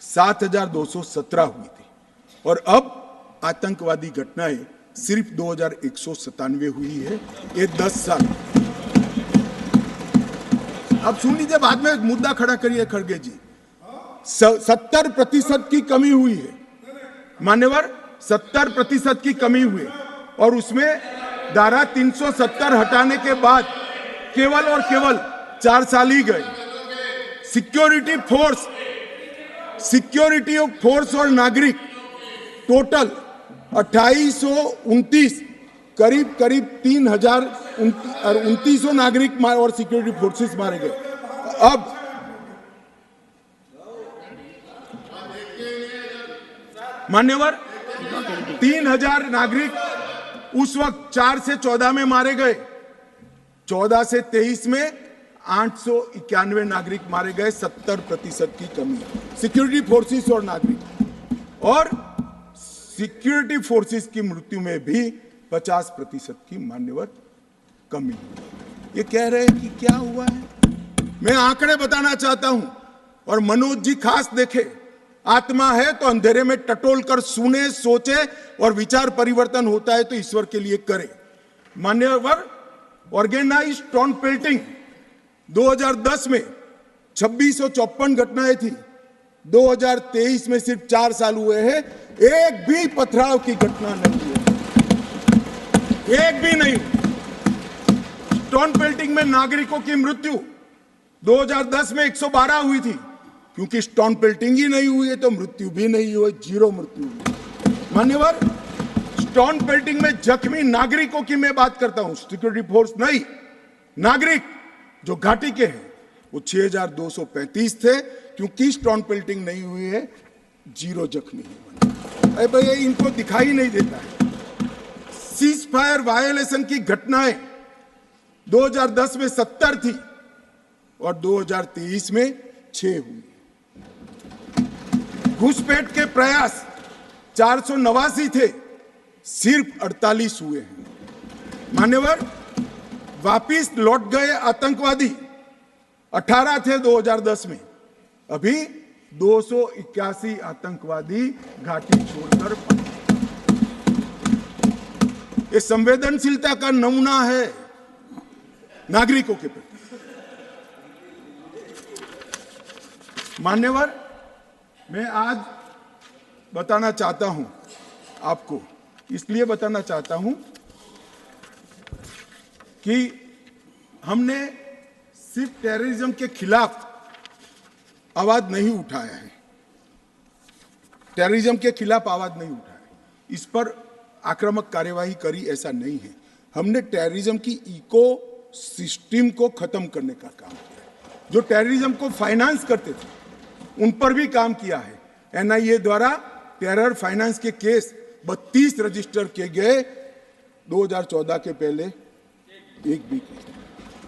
7,217 हुई थी, और अब आतंकवादी घटनाएं सिर्फ 2,197 हुई है। ये 10 साल। अब सुन लीजिए, बाद में मुद्दा खड़ा करिए खड़गे जी। 70% की कमी हुई है मान्यवर, 70% की कमी हुई, और उसमें धारा 370 हटाने के बाद केवल और केवल 4 साल ही गए। सिक्योरिटी फोर्स और नागरिक टोटल 2829, करीब 3,2900 नागरिक और सिक्योरिटी फोर्सेस मारे गए। अब मान्यवर, 3,000 नागरिक उस वक्त 4 से 14 में मारे गए, 14 से 23 में 891 नागरिक मारे गए। 70% की कमी सिक्योरिटी फोर्सेस और नागरिक, और सिक्योरिटी फोर्सेस की मृत्यु में भी 50% की मान्यवर कमी हुई। ये कह रहे हैं कि क्या हुआ है, मैं आंकड़े बताना चाहता हूं और मनोज जी खास देखे। आत्मा है तो अंधेरे में टटोल कर सुने, सोचे और विचार परिवर्तन होता है तो ईश्वर के लिए करे। मान्यवर, ऑर्गेनाइज स्टोन पेल्टिंग 2010 में 2654 घटनाएं थी, 2023 में सिर्फ 4 साल हुए हैं, एक भी पथराव की घटना नहीं हुई, एक भी नहीं। स्टोन पेल्टिंग में नागरिकों की मृत्यु 2010 में 112 हुई थी, क्योंकि स्टोन पेल्टिंग ही नहीं हुई है तो मृत्यु भी नहीं हुई, 0 मृत्यु हुई। मान्यवर, स्टोन पेल्टिंग में जख्मी नागरिकों की मैं बात करता हूं, सिक्योरिटी फोर्स नहीं, नागरिक जो घाटी के हैं वो 6235 थे, क्योंकि स्टोन पेल्टिंग नहीं हुई है 0 जख्मी हुए। अरे भैया, इनको दिखाई नहीं देता है। सीज फायर वायोलेशन की घटनाएं 2010 में 70 थी और 2023 में 6 हुई। घुसपैठ के प्रयास 489 थे, सिर्फ 48 हुए हैं। मान्यवर, वापिस लौट गए आतंकवादी 18 थे 2010 में, अभी 281 आतंकवादी घाटी छोड़कर। ये संवेदनशीलता का नमूना है नागरिकों के प्रति। मान्यवर, मैं आज बताना चाहता हूं आपको, इसलिए बताना चाहता हूं कि हमने सिर्फ टेररिज्म के खिलाफ आवाज नहीं उठाया है, टेररिज्म के खिलाफ आवाज नहीं उठाया, इस पर आक्रामक कार्यवाही करी, ऐसा नहीं है। हमने टेररिज्म की इको सिस्टम को खत्म करने का काम किया। जो टेररिज्म को फाइनेंस करते थे उन पर भी काम किया है। एनआईए द्वारा टेरर फाइनेंस के केस 32 रजिस्टर किए गए, 2014 के पहले एक भी केस।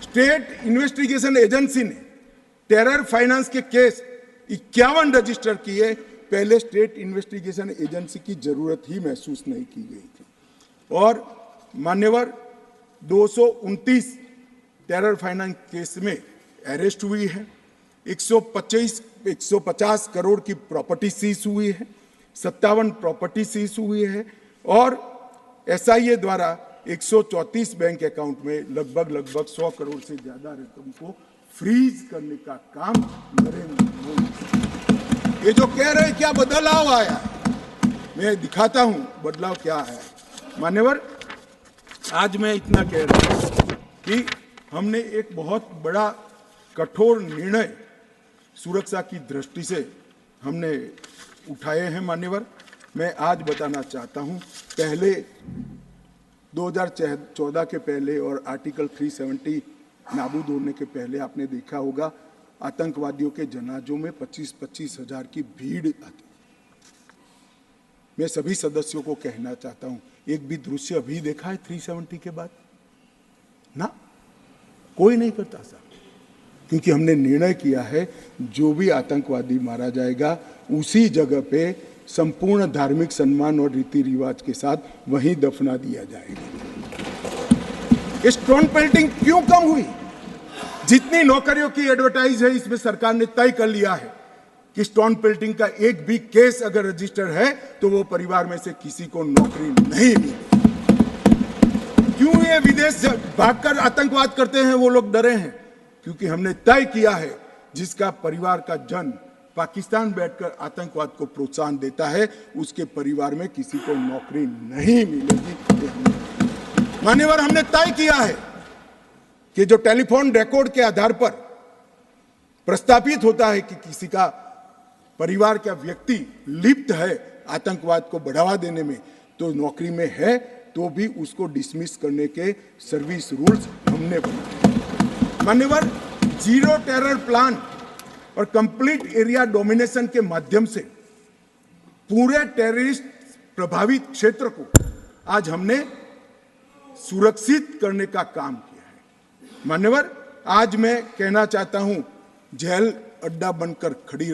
स्टेट इन्वेस्टिगेशन एजेंसी ने टेरर फाइनेंस के केस 51 रजिस्टर किए, पहले स्टेट इन्वेस्टिगेशन एजेंसी की जरूरत ही महसूस नहीं की गई थी। और मान्यवर, 229 टेरर फाइनेंस केस में अरेस्ट हुई है, 150 करोड़ की प्रॉपर्टी सीज हुई है, 57 प्रॉपर्टी सीज हुई है और एसआईए द्वारा 134 बैंक अकाउंट में लगभग 100 करोड़ से ज्यादा रकम को फ्रीज करने का काम नरेंद्र मोदी। ये जो कह रहे हैं क्या बदलाव आया, मैं दिखाता हूं बदलाव क्या है। मान्यवर, आज मैं इतना कह रहा हूं कि हमने एक बहुत बड़ा कठोर निर्णय सुरक्षा की दृष्टि से हमने उठाए हैं। मान्यवर, मैं आज बताना चाहता हूं, पहले 2014 के पहले और आर्टिकल 370 नाबूद होने के पहले आपने देखा होगा आतंकवादियों के जनाजों में 25-25 हजार की भीड़ आती। मैं सभी सदस्यों को कहना चाहता हूं, एक भी दृश्य अभी देखा है 370 के बाद? ना, कोई नहीं करता साहब, क्योंकि हमने निर्णय किया है जो भी आतंकवादी मारा जाएगा उसी जगह पे संपूर्ण धार्मिक सम्मान और रीति रिवाज के साथ वहीं दफना दिया जाएगा। ये स्टोन पेल्टिंग क्यों कम हुई? जितनी नौकरियों की एडवर्टाइज है, इसमें सरकार ने तय कर लिया है कि स्टोन पेल्टिंग का एक भी केस अगर रजिस्टर है तो वो परिवार में से किसी को नौकरी नहीं मिली। क्यों ये विदेश भागकर आतंकवाद करते हैं वो लोग डरे हैं? क्योंकि हमने तय किया है जिसका परिवार का जन पाकिस्तान बैठकर आतंकवाद को प्रोत्साहन देता है उसके परिवार में किसी को नौकरी नहीं मिलेगी। मान्यवर, हमने तय किया है कि जो टेलीफोन रिकॉर्ड के आधार पर प्रस्तापित होता है कि किसी का परिवार का व्यक्ति लिप्त है आतंकवाद को बढ़ावा देने में, तो नौकरी में है तो भी उसको डिसमिस करने के सर्विस रूल्स हमने बनाए। मान्यवर, जीरो टेरर प्लान और कंप्लीट एरिया डोमिनेशन के माध्यम से पूरे टेररिस्ट प्रभावित क्षेत्र को आज हमने सुरक्षित करने का काम किया है। मान्यवर, आज मैं कहना चाहता हूं, जेल अड्डा बनकर पड़ी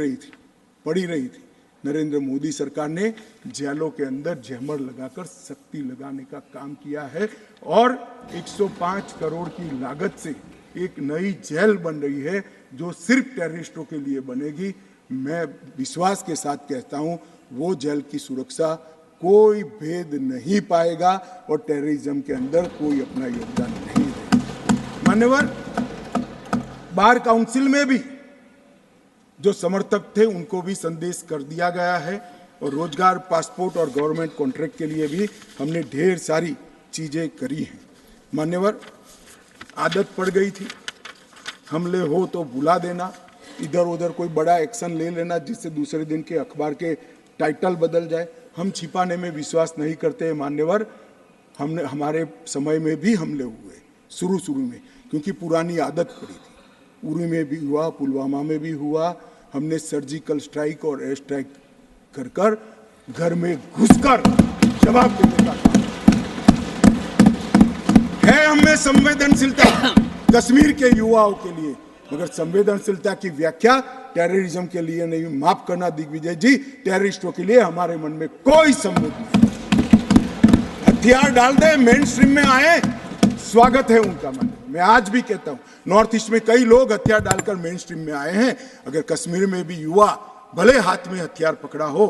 रही थी, नरेंद्र मोदी सरकार ने जेलों के अंदर जहमर लगाकर सख्ती लगाने का काम किया है और 105 करोड़ की लागत से एक नई जेल बन रही है जो सिर्फ टेररिस्टों के लिए बनेगी। मैं विश्वास के साथ कहता हूं वो जेल की सुरक्षा कोई भेद नहीं पाएगा और टेररिज्म के अंदर कोई अपना योगदान नहीं देगा। मान्यवर, बार काउंसिल में भी जो समर्थक थे उनको भी संदेश कर दिया गया है और रोजगार, पासपोर्ट और गवर्नमेंट कॉन्ट्रैक्ट के लिए भी हमने ढेर सारी चीजें करी हैं। मान्यवर, आदत पड़ गई थी हमले हो तो बुला देना, इधर उधर कोई बड़ा एक्शन ले लेना जिससे दूसरे दिन के अखबार के टाइटल बदल जाए। हम छिपाने में विश्वास नहीं करते हैं मान्यवर। हमारे समय में भी हमले हुए शुरू में, क्योंकि पुरानी आदत पड़ी थी। उरी में भी हुआ, पुलवामा में भी हुआ। हमने सर्जिकल स्ट्राइक और एयर स्ट्राइक कर कर घर में घुसकर जवाब देने का काम है। हमें संवेदनशीलता कश्मीर के युवाओं के लिए, मगर संवेदनशीलता की व्याख्या टेररिज्म के लिए नहीं। माफ करना दिग्विजय जी, टेररिस्टों के लिए हमारे मन में कोई संवेद नहीं। हथियार डाल दे, मेन स्ट्रीम में आए, स्वागत है उनका। मन मैं आज भी कहता हूं, नॉर्थ ईस्ट में कई लोग हथियार डालकर मेन स्ट्रीम में आए हैं। अगर कश्मीर में भी युवा भले हाथ में हथियार पकड़ा हो,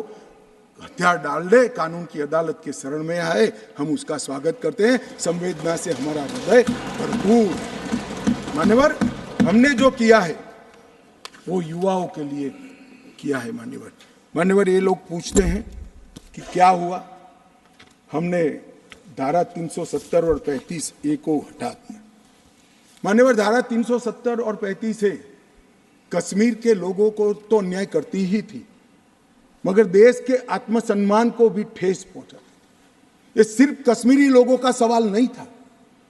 हथियार डाल दे, कानून की अदालत के शरण में आए, हम उसका स्वागत करते हैं। संवेदना से हमारा हृदय भरपूर। मान्यवर, हमने जो किया है वो युवाओं के लिए किया है। मान्यवर, ये लोग पूछते हैं कि क्या हुआ। हमने धारा 370 और 35A को हटा दिया। मान्यवर, धारा 370 और 35 से कश्मीर के लोगों को तो अन्याय करती ही थी, मगर देश के आत्मसम्मान को भी ठेस पहुंचा। ये सिर्फ कश्मीरी लोगों का सवाल नहीं था,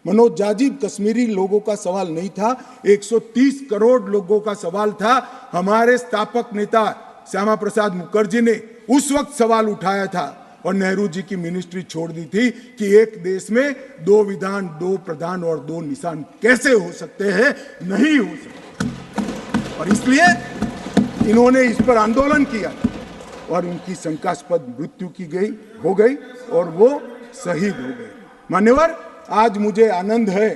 मनोज जाजिब, कश्मीरी लोगों का सवाल नहीं था, 130 करोड़ लोगों का सवाल था। हमारे स्थापक नेता श्यामा प्रसाद मुखर्जी ने उस वक्त सवाल उठाया था और नेहरू जी की मिनिस्ट्री छोड़ दी थी कि एक देश में 2 विधान, 2 प्रधान और 2 निशान कैसे हो सकते हैं? नहीं हो सकते। और इसलिए इन्होंने इस पर आंदोलन किया और उनकी शंकास्पद मृत्यु हो गई और वो शहीद हो गए। मान्यवर, आज मुझे आनंद है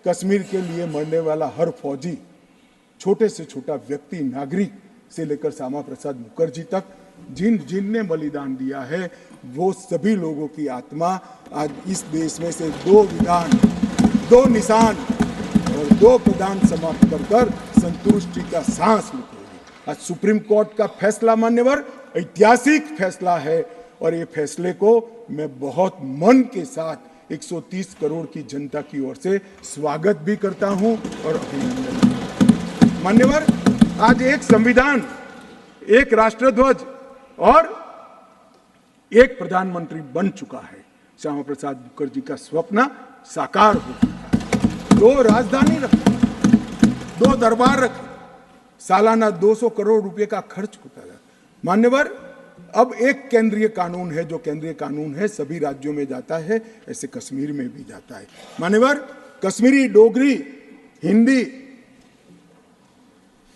कश्मीर के लिए मरने वाला हर फौजी, छोटे से छोटा व्यक्ति, नागरिक से लेकर श्यामा प्रसाद मुखर्जी तक, जिनने बलिदान दिया है, वो सभी लोगों की आत्मा आज इस देश में से 2 विधान, 2 निशान और 2 प्रधान समाप्त कर संतुष्टि का सांस लेगी। आज सुप्रीम कोर्ट का फैसला मान्यवर ऐतिहासिक फैसला है और ये फैसले को मैं बहुत मन के साथ 130 करोड़ की जनता की ओर से स्वागत भी करता हूं और अभिनंदन। मान्यवर, आज एक संविधान, एक राष्ट्रध्वज और एक प्रधानमंत्री बन चुका है। श्यामा प्रसाद मुखर्जी का स्वप्न साकार हो चुका है। 2 राजधानी रखी, 2 दरबार रखे, सालाना 200 करोड़ रुपए का खर्च होता है। मान्यवर, अब एक केंद्रीय कानून है, जो केंद्रीय कानून है सभी राज्यों में जाता है, ऐसे कश्मीर में भी जाता है। मान्यवर, कश्मीरी, डोगरी, हिंदी,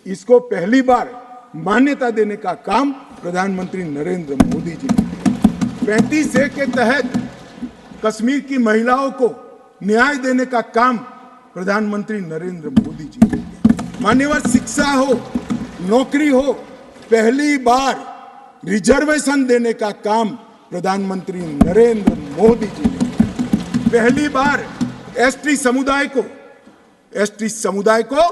इसको पहली बार मान्यता देने का काम प्रधानमंत्री नरेंद्र मोदी जी ने किया। 35A के तहत कश्मीर की महिलाओं को न्याय देने का काम प्रधानमंत्री नरेंद्र मोदी जी ने किया। मान्यवर, शिक्षा हो, नौकरी हो, पहली बार रिजर्वेशन देने का काम प्रधानमंत्री नरेंद्र मोदी जी ने। पहली बार एसटी समुदाय को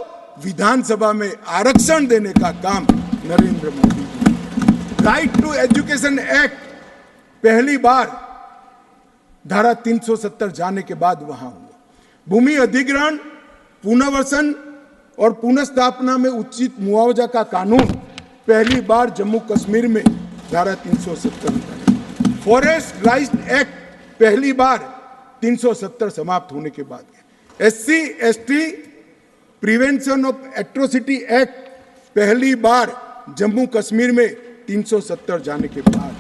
विधानसभा में आरक्षण देने का काम नरेंद्र मोदी जी ने। राइट टू एजुकेशन एक्ट पहली बार धारा 370 जाने के बाद वहां हुआ। भूमि अधिग्रहण, पुनर्वसन और पुनर्स्थापना में उचित मुआवजा का कानून पहली बार जम्मू कश्मीर में धारा 370। फॉरेस्ट राइट्स एक्ट पहली बार 370 समाप्त होने के बाद। SC/ST prevention of atrocity act पहली बार जम्मू कश्मीर में 370 जाने के बाद।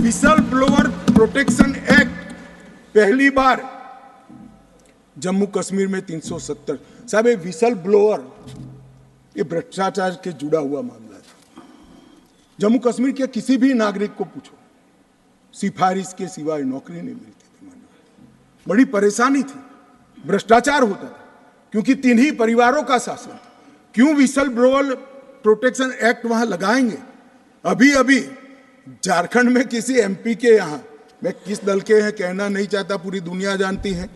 विसल ब्लोअर प्रोटेक्शन एक्ट पहली बार जम्मू कश्मीर में 370। साहब, ये विसल ब्लोअर, ये भ्रष्टाचार के जुड़ा हुआ मामला था। जम्मू कश्मीर के किसी भी नागरिक को पूछो, सिफारिश के सिवाय नौकरी नहीं मिलती थी। माननीय, बड़ी परेशानी थी, भ्रष्टाचार होता था, क्योंकि 3 ही परिवारों का शासन था। क्यों विसल ब्लोअर प्रोटेक्शन एक्ट वहां लगाएंगे? अभी अभी झारखंड में किसी एमपी के यहां, मैं किस दल के हैं कहना नहीं चाहता, पूरी दुनिया जानती है,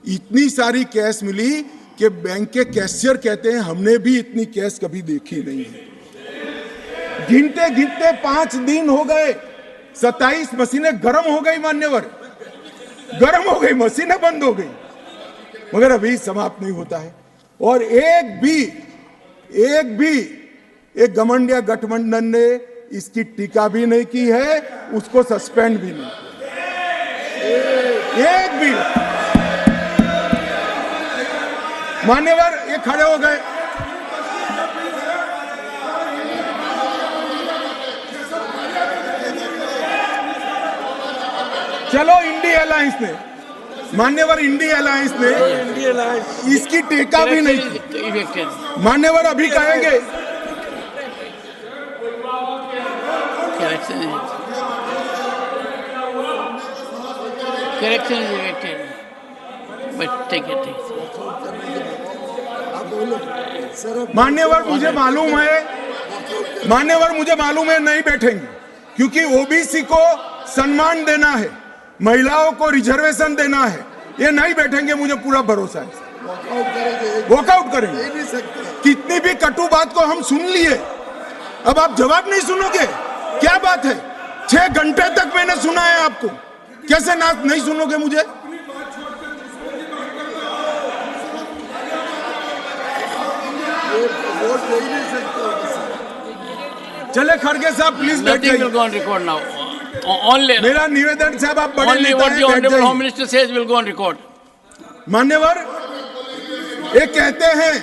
इतनी सारी कैश मिली कि बैंक के कैशियर कहते हैं हमने भी इतनी कैश कभी देखी नहीं है। गिनते गिनते 5 दिन हो गए, 27 मशीनें गर्म हो गई, मान्यवर, गर्म हो गई, मशीनें बंद हो गई, मगर अभी समाप्त नहीं होता है। और एक घमंडिया गठबंधन ने इसकी टीका भी नहीं की है, उसको सस्पेंड भी नहीं किया, एक भी। मान्यवर, ये खड़े हो गए, चलो इंडिया अलायंस ने, मान्यवर इंडिया अलायंस ने इसकी टीका भी नहीं की। मान्यवर अभी कहेंगे correction is elected, but take it. मान्यवर मुझे मालूम है नहीं बैठेंगे, क्योंकि ओबीसी को सम्मान देना है, महिलाओं को रिजर्वेशन देना है, ये नहीं बैठेंगे, मुझे पूरा भरोसा है। वॉकआउट करेंगे। कितनी भी कटु बात को हम सुन लिए, अब आप जवाब नहीं सुनोगे, क्या बात है? 6 घंटे तक मैंने सुना है आपको, कैसे ना नहीं सुनोगे मुझे? चले खड़गे साहब प्लीज बैठ जाइए। मेरा निवेदन साहब, आप बड़े नेता हैं, honourable home minister says will go on record. मान्यवर, ये कहते हैं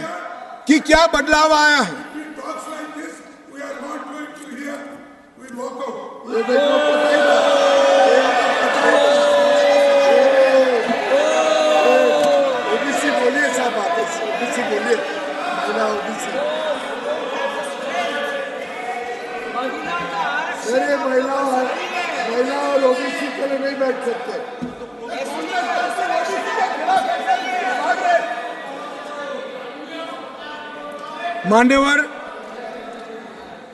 कि क्या बदलाव आया है? ओबीसी बोलिए साहब, ओबीसी बोलिए, महिला ओबीसी, अरे महिला और ओबीसी के लिए नहीं बैठ सकते। मान्यवर,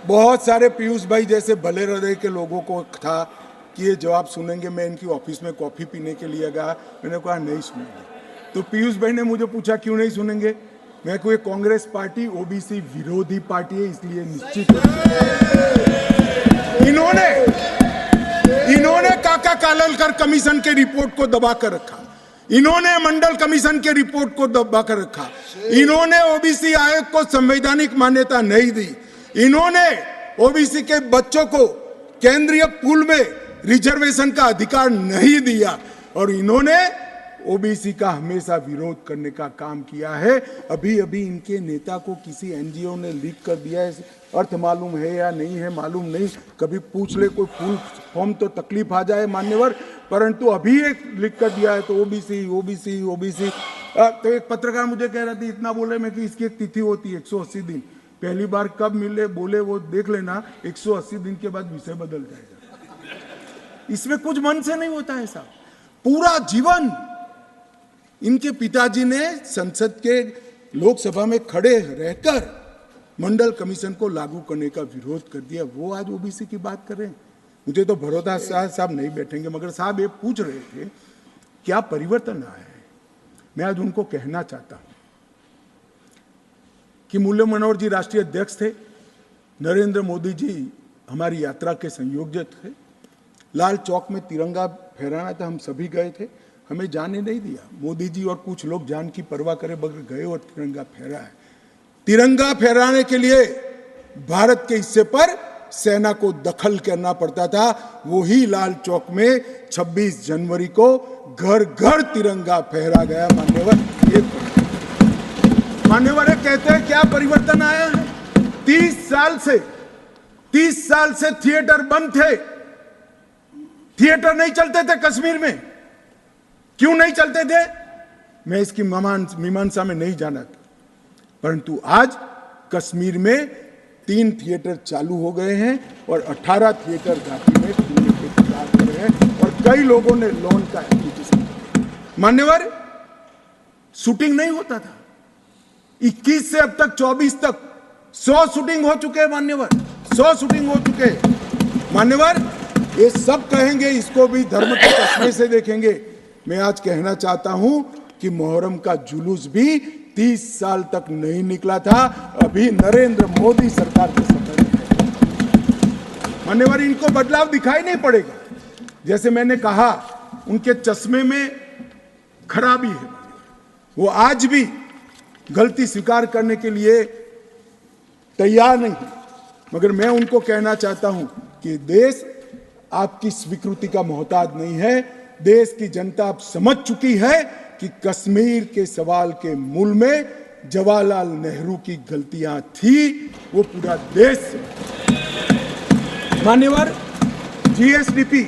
बहुत सारे पीयूष भाई जैसे भले हृदय के लोगों को था कि ये जवाब सुनेंगे, मैं इनकी ऑफिस में कॉफी पीने के लिए गया, मैंने कहा नहीं सुनेंगे। तो पीयूष भाई ने मुझे पूछा क्यों नहीं सुनेंगे, मैं कोई कांग्रेस पार्टी ओबीसी विरोधी पार्टी है, इसलिए निश्चित इन्होंने काका काललकर कमीशन के रिपोर्ट को दबा कर रखा, इन्होंने मंडल कमीशन के रिपोर्ट को दबा कर रखा, इन्होंने ओबीसी आयोग को संवैधानिक मान्यता नहीं दी, इन्होंने ओबीसी के बच्चों को केंद्रीय पूल में रिजर्वेशन का अधिकार नहीं दिया, और इन्होंने ओबीसी का हमेशा विरोध करने का काम किया है। अभी अभी इनके नेता को किसी एनजीओ ने लीक कर दिया है, अर्थ मालूम है या नहीं है मालूम नहीं, कभी पूछ ले कोई फुल फॉर्म तो तकलीफ आ जाए मान्यवर, परंतु अभी एक लीक कर दिया है तो ओबीसी ओबीसी ओबीसी। तो एक पत्रकार मुझे कह रहा था, इतना बोले मैं कि इसकी एक तिथि होती है 180 दिन, पहली बार कब मिले बोले वो देख लेना, 180 दिन के बाद विषय बदल जाएगा। इसमें कुछ मन से नहीं होता है साहब। पूरा जीवन इनके पिताजी ने संसद के लोकसभा में खड़े रहकर मंडल कमीशन को लागू करने का विरोध कर दिया, वो आज ओबीसी की बात कर रहे हैं। मुझे तो भरोसा साहब नहीं बैठेंगे, मगर साहब ये पूछ रहे थे क्या परिवर्तन आया है। मैं आज उनको कहना चाहता हूं कि मुरली मनोहर जी राष्ट्रीय अध्यक्ष थे, नरेंद्र मोदी जी हमारी यात्रा के संयोजक थे, लाल चौक में तिरंगा फहराना था, हम सभी गए थे, हमें जाने नहीं दिया। मोदी जी और कुछ लोग जान की परवाह करे बगैर गए और तिरंगा फहरा है। तिरंगा फहराने के लिए भारत के हिस्से पर सेना को दखल करना पड़ता था, वही लाल चौक में 26 जनवरी को घर घर तिरंगा फहरा गया। मान्यवर कहते हैं क्या परिवर्तन आया है। 30 साल से थिएटर बंद थे, थिएटर नहीं चलते थे कश्मीर में। क्यों नहीं चलते थे मैं इसकी मीमांसा में नहीं जाना था, परंतु आज कश्मीर में 3 थिएटर चालू हो गए हैं और 18 थिएटर घाटी में खुलने के तैयार हो गए हैं और कई लोगों ने लोन का एप्लीकेशन किया। मान्यवर, शूटिंग नहीं होता था, 21 से अब तक 24 तक 100 शूटिंग हो चुके हैं मान्यवर, 100 शूटिंग हो चुके हैं मान्यवर। ये सब कहेंगे, इसको भी धर्म के चश्मे से देखेंगे। मैं आज कहना चाहता हूं कि मुहर्रम का जुलूस भी 30 साल तक नहीं निकला था, अभी नरेंद्र मोदी सरकार के समय में है। मान्यवर, इनको बदलाव दिखाई नहीं पड़ेगा। जैसे मैंने कहा, उनके चश्मे में खराबी है, वो आज भी गलती स्वीकार करने के लिए तैयार नहीं है। मगर मैं उनको कहना चाहता हूं कि देश आपकी स्वीकृति का मोहताज नहीं है। देश की जनता अब समझ चुकी है कि कश्मीर के सवाल के मूल में जवाहरलाल नेहरू की गलतियां थी, वो पूरा देश। मान्यवर, जीएसडीपी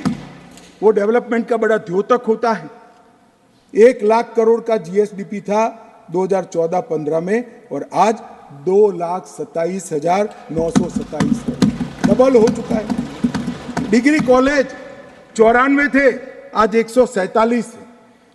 वो डेवलपमेंट का बड़ा द्योतक होता है। 1 लाख करोड़ का जीएसडीपी था 2014-15 में और आज 2,27,927 करोड़, डबल हो चुका है। डिग्री कॉलेज 94 थे, आज 147 है।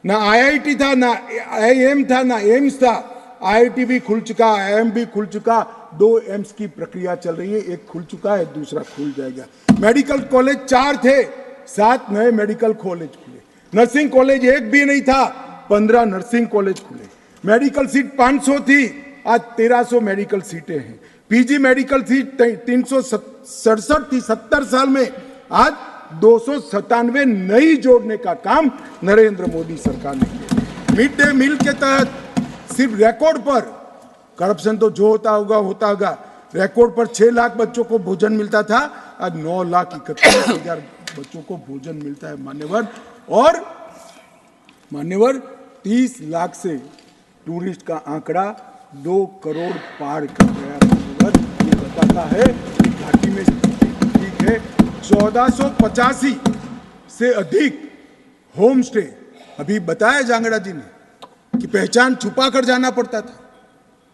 ना आईआईटी था, ना आईएम था, ना एम्स था। आईआईटी भी खुल चुका, आईएम भी खुल चुका, 2 एम्स की प्रक्रिया चल रही है, एक खुल चुका है, दूसरा खुल जाएगा। मेडिकल कॉलेज 4 थे, 7 नए मेडिकल कॉलेज खुले। नर्सिंग कॉलेज 1 भी नहीं था, 15 नर्सिंग कॉलेज खुले। मेडिकल सीट 500 थी, आज 1300 मेडिकल सीटें हैं। पीजी मेडिकल सीट 367 थी 70 साल में, आज 297 नई जोड़ने का काम नरेंद्र मोदी सरकार ने किया। मिड डे मील के तहत सिर्फ रिकॉर्ड पर, करप्शन तो जो होता होगा, रिकॉर्ड पर 6 लाख बच्चों को भोजन मिलता था, आज 9,31,000 बच्चों को भोजन मिलता है मान्यवर। और मान्यवर, 30 लाख से टूरिस्ट का आंकड़ा 2 करोड़ पार कर गया मान्यवर। ये बताता है कि घाटी में ठीक है। 1485 से अधिक होम स्टे, अभी बताया जांगड़ा जी ने कि पहचान छुपा कर जाना पड़ता था,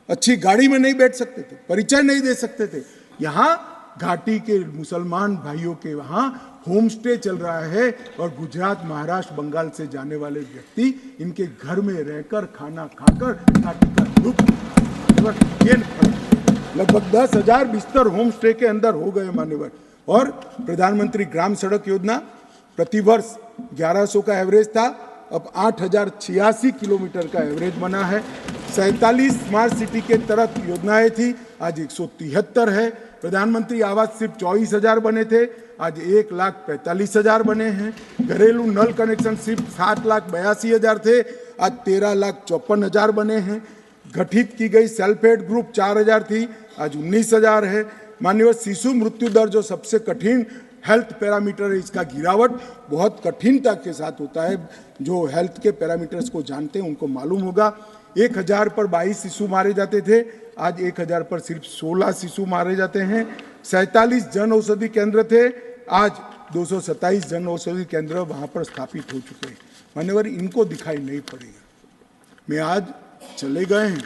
अच्छी गाड़ी में नहीं बैठ सकते थे, परिचय नहीं दे सकते थे। यहाँ घाटी के मुसलमान भाइयों के वहाँ होम स्टे चल रहा है और गुजरात, महाराष्ट्र, बंगाल से जाने वाले व्यक्ति इनके घर में रहकर खाना खाकर घाटी का लुत्फ लगभग 10,000 बिस्तर होम स्टे के अंदर हो गए मान्यवर। और प्रधानमंत्री ग्राम सड़क योजना प्रतिवर्ष 1100 का एवरेज था, अब 8,086 किलोमीटर का एवरेज बना है। 47 स्मार्ट सिटी के तहत योजनाएं थी, आज 173 है। प्रधानमंत्री आवास सिर्फ 24,000 बने थे, आज 1,45,000 बने हैं। घरेलू नल कनेक्शन सिर्फ 7,82,000 थे, आज 13,54,000 बने हैं। गठित की गई सेल्फ हेल्प ग्रुप 4,000 थी, आज 19,000 है। माननीय शिशु मृत्यु दर जो सबसे कठिन हेल्थ पैरामीटर है, इसका गिरावट बहुत कठिनता के साथ होता है। जो हेल्थ के पैरामीटर्स को जानते हैं उनको मालूम होगा। 1,000 पर 22 शिशु मारे जाते थे, आज 1,000 पर सिर्फ 16 शिशु मारे जाते हैं। 47 जन औषधि केंद्र थे, आज 227 जन औषधि केंद्र वहाँ पर स्थापित हो चुके हैं। मान्यवर, इनको दिखाई नहीं पड़ेगा। मैं आज चले गए हैं,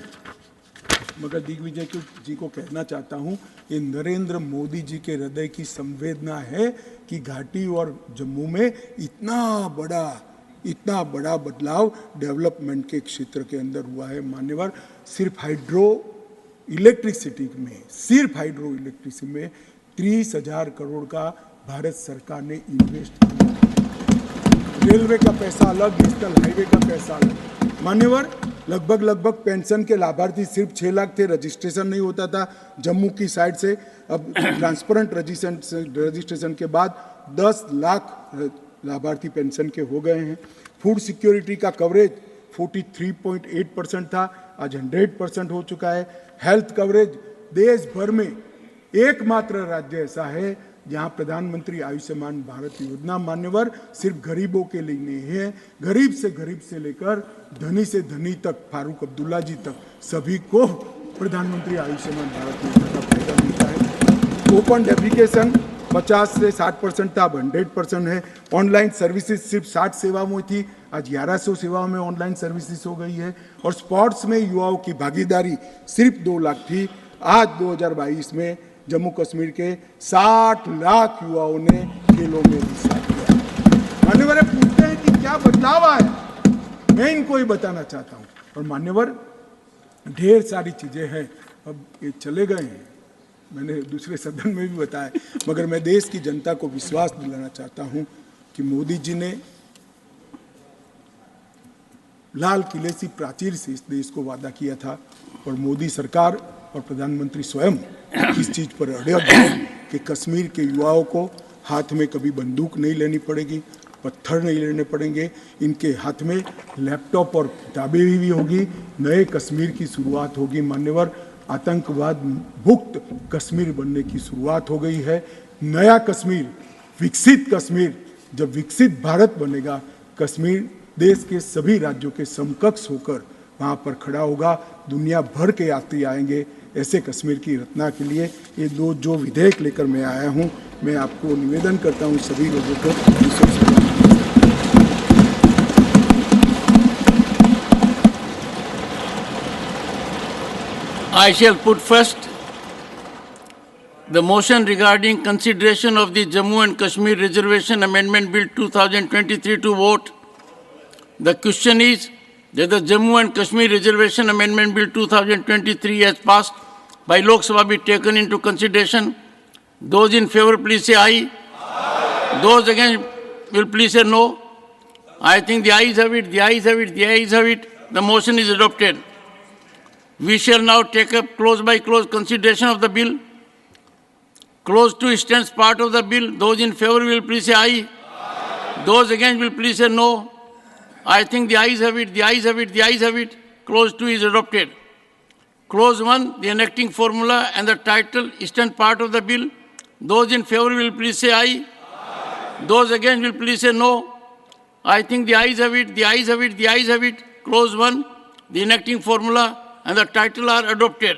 मगर दिग्विजय जी को कहना चाहता हूं, ये नरेंद्र मोदी जी के हृदय की संवेदना है कि घाटी और जम्मू में इतना बड़ा बदलाव डेवलपमेंट के क्षेत्र के अंदर हुआ है। मान्यवर, सिर्फ हाइड्रो इलेक्ट्रिसिटी में 30,000 करोड़ का भारत सरकार ने इन्वेस्ट किया। रेलवे का पैसा अलग, नेशनल हाईवे का पैसा अलग। मान्यवर, लगभग पेंशन के लाभार्थी सिर्फ 6 लाख थे, रजिस्ट्रेशन नहीं होता था जम्मू की साइड से। अब ट्रांसपेरेंट रजिस्ट्रेशन के बाद 10 लाख लाभार्थी पेंशन के हो गए हैं। फूड सिक्योरिटी का कवरेज 43.8% था, आज 100% हो चुका है। हेल्थ कवरेज देश भर में एकमात्र राज्य ऐसा है जहां प्रधानमंत्री आयुष्मान भारत योजना मान्यवर सिर्फ गरीबों के लिए नहीं है, गरीब से लेकर धनी से धनी तक, फारूक अब्दुल्ला जी तक, सभी को प्रधानमंत्री आयुष्मान भारत योजना का फायदा मिलता है। ओपन डेफिकेशन 50 से 60% था, अब 100% है। ऑनलाइन सर्विसेज सिर्फ 60 सेवाओं में थी, आज 1100 सेवाओं में ऑनलाइन सर्विसेज हो गई है। और स्पोर्ट्स में युवाओं की भागीदारी सिर्फ 2 लाख थी, आज 2022 में जम्मू कश्मीर के 60 लाख युवाओं ने खेलों में हिस्सा लिया। मान्यवर पूछते हैं कि क्या बदलाव आया, मैं इनको ही बताना चाहता हूं। और मान्यवर ढेर सारी चीजें हैं, अब ये चले गए हैं, मैंने दूसरे सदन में भी बताया, मगर मैं देश की जनता को विश्वास दिलाना चाहता हूं कि मोदी जी ने लाल किले सी प्राचीर से इस देश को वादा किया था, और मोदी सरकार और प्रधानमंत्री स्वयं इस चीज पर अड़े हैं कि कश्मीर के युवाओं को हाथ में कभी बंदूक नहीं लेनी पड़ेगी, पत्थर नहीं लेने पड़ेंगे, इनके हाथ में लैपटॉप और किताबें भी होगी, नए कश्मीर की शुरुआत होगी। मान्यवर आतंकवाद मुक्त कश्मीर बनने की शुरुआत हो गई है। नया कश्मीर, विकसित कश्मीर, जब विकसित भारत बनेगा, कश्मीर देश के सभी राज्यों के समकक्ष होकर वहां पर खड़ा होगा। दुनिया भर के यात्री आएंगे ऐसे कश्मीर की रचना के लिए। ये जो विधेयक लेकर मैं आया हूं, मैं आपको निवेदन करता हूं सभी लोगों को। I shall put first the motion regarding consideration of the Jammu and Kashmir Reservation Amendment Bill 2023 to vote. The question is that the Jammu and Kashmir Reservation Amendment Bill 2023 as passed by Lok Sabha be taken into consideration. Those in favor, please say aye. Aye. Those against will please say no. I think the ayes have it, the ayes have it, the ayes have it. The motion is adopted. We shall now take up clause by clause consideration of the bill. Clause 2 stands part of the bill. Those in favor will please say aye. Aye. Those against will please say no. I think the ayes have it, the ayes have it, the ayes have it. Clause 2 is adopted. Clause 1, the enacting formula and the title stand part of the bill. Those in favor will please say aye. Aye. Those against will please say no. I think the ayes have it, the ayes have it, the ayes have it. Clause 1, the enacting formula and the title are adopted.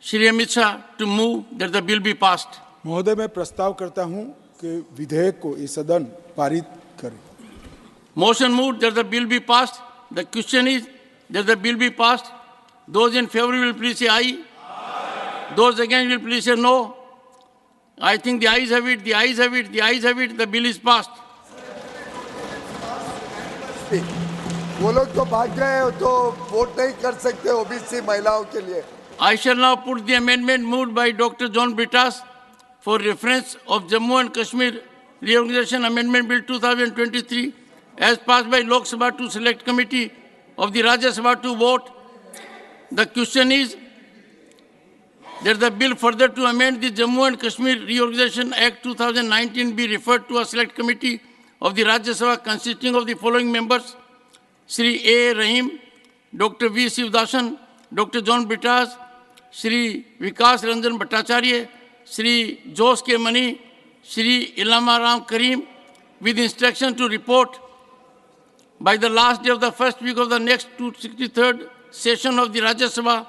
Shri Amit Shah to move that the bill be passed. महोदय, मैं प्रस्ताव करता हूं कि विधेयक को ये सदन पारित करे। Motion moved that the bill be passed. The question is that the bill be passed. Those in favor will please say aye. Aye. Those against will please say no. I think the ayes have it, the ayes have it, the ayes have it. The bill is passed. वो लोग तो भाग गए, तो vote नहीं कर सकते OBC महिलाओं के लिए। I shall now put the amendment moved by Dr. John Britas for reference of Jammu and Kashmir Reorganization Amendment Bill 2023 as passed by Lok Sabha to Select Committee of the Rajya Sabha to vote. The question is that the bill further to amend the Jammu and Kashmir Reorganization Act 2019 be referred to a Select Committee of the Rajya Sabha consisting of the following members: Shri A. Rahim, Dr. V. Sivdasan, Dr. John Britas, Shri Vikas Ranjan Bhattacharya, Shri Jose K. Mani, Shri Ilham Ram Karim, with instruction to report by the last day of the first week of the next 263rd session of the Rajya Sabha.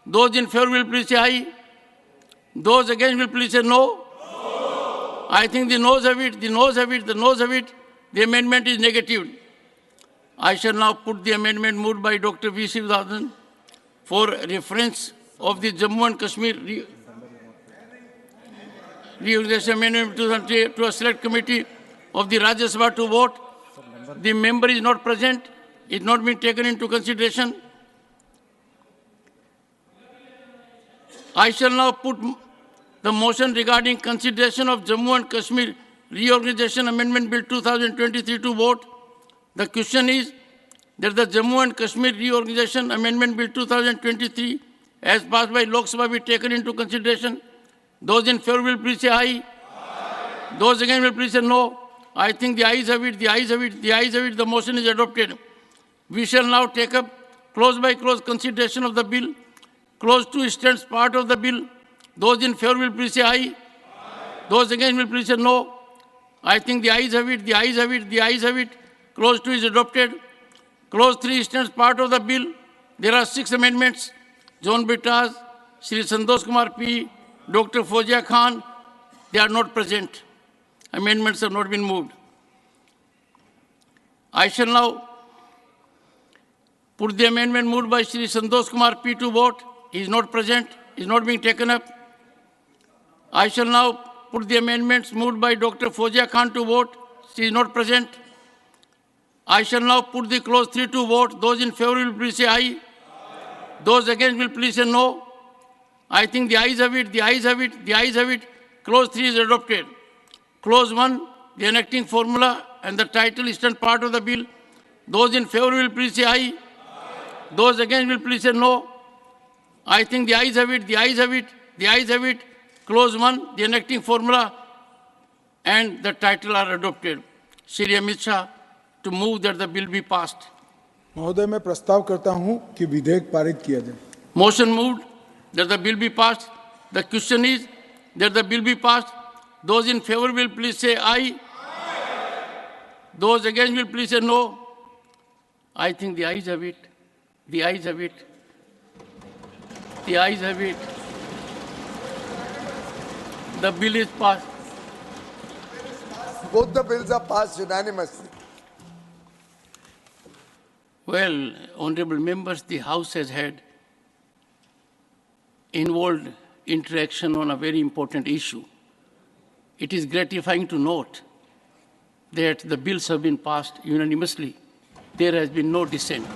Those in favor will please say aye. Those against will please say no. No. I think the noes have it, the noes have it, the noes have it. The amendment is negative. I shall now put the amendment moved by Dr. V. Sivdasan for reference of the Jammu and Kashmir Reorganization Amendment to a Select Committee of the Rajya Sabha to vote. The member is not present. It not been taken into consideration. I shall now put the motion regarding consideration of Jammu and Kashmir Reorganization Amendment Bill 2023 to vote. The question is that the Jammu and Kashmir Reorganization Amendment Bill 2023 as passed by Lok Sabha be taken into consideration. Those in favor will please say aye. Aye. Those against will please say no. I think the ayes have it, the ayes have it, the ayes have it. The motion is adopted. We shall now take up clause by clause consideration of the bill. Clause 2 stands part of the bill. Those in favor will please say aye. Aye. Those against will please say no. I think the ayes have it, the ayes have it, the ayes have it. Clause 2 is adopted. Clause 3 stands part of the bill. There are 6 amendments. John Britas, Shri Santosh Kumar P., Dr. Fozia Khan, they are not present. Amendments have not been moved. I shall now put the amendment moved by Shri Santosh Kumar P. to vote. He is not present. He is not being taken up. I shall now put the amendments moved by Dr. Fozia Khan to vote. She is not present. I shall now put the clause 3 to vote. Those in favor will please say aye. Those against will please say no. I think the ayes have it, the ayes have it, the ayes have it. Clause 3 is adopted. Clause 1, the enacting formula and the title is still part of the bill. Those in favor will please say aye. Those against will please say no. I think the ayes have it, the ayes have it, the ayes have it. Clause 1, the enacting formula and the title are adopted. Shri Amit Shah to move that the bill be passed. महोदय मैं प्रस्ताव करता हूं कि विधेयक पारित किया जाए. Motion moved that the bill be passed. The question is that the bill be passed. Those in favor will please say aye. Those against will please say no. I think the ayes have it. The ayes have it. The ayes have it. The bill is passed. Both the bills are passed unanimously. Well, honorable members, the House has had involved interaction on a very important issue. It is gratifying to note that the bills have been passed unanimously. There has been no dissent.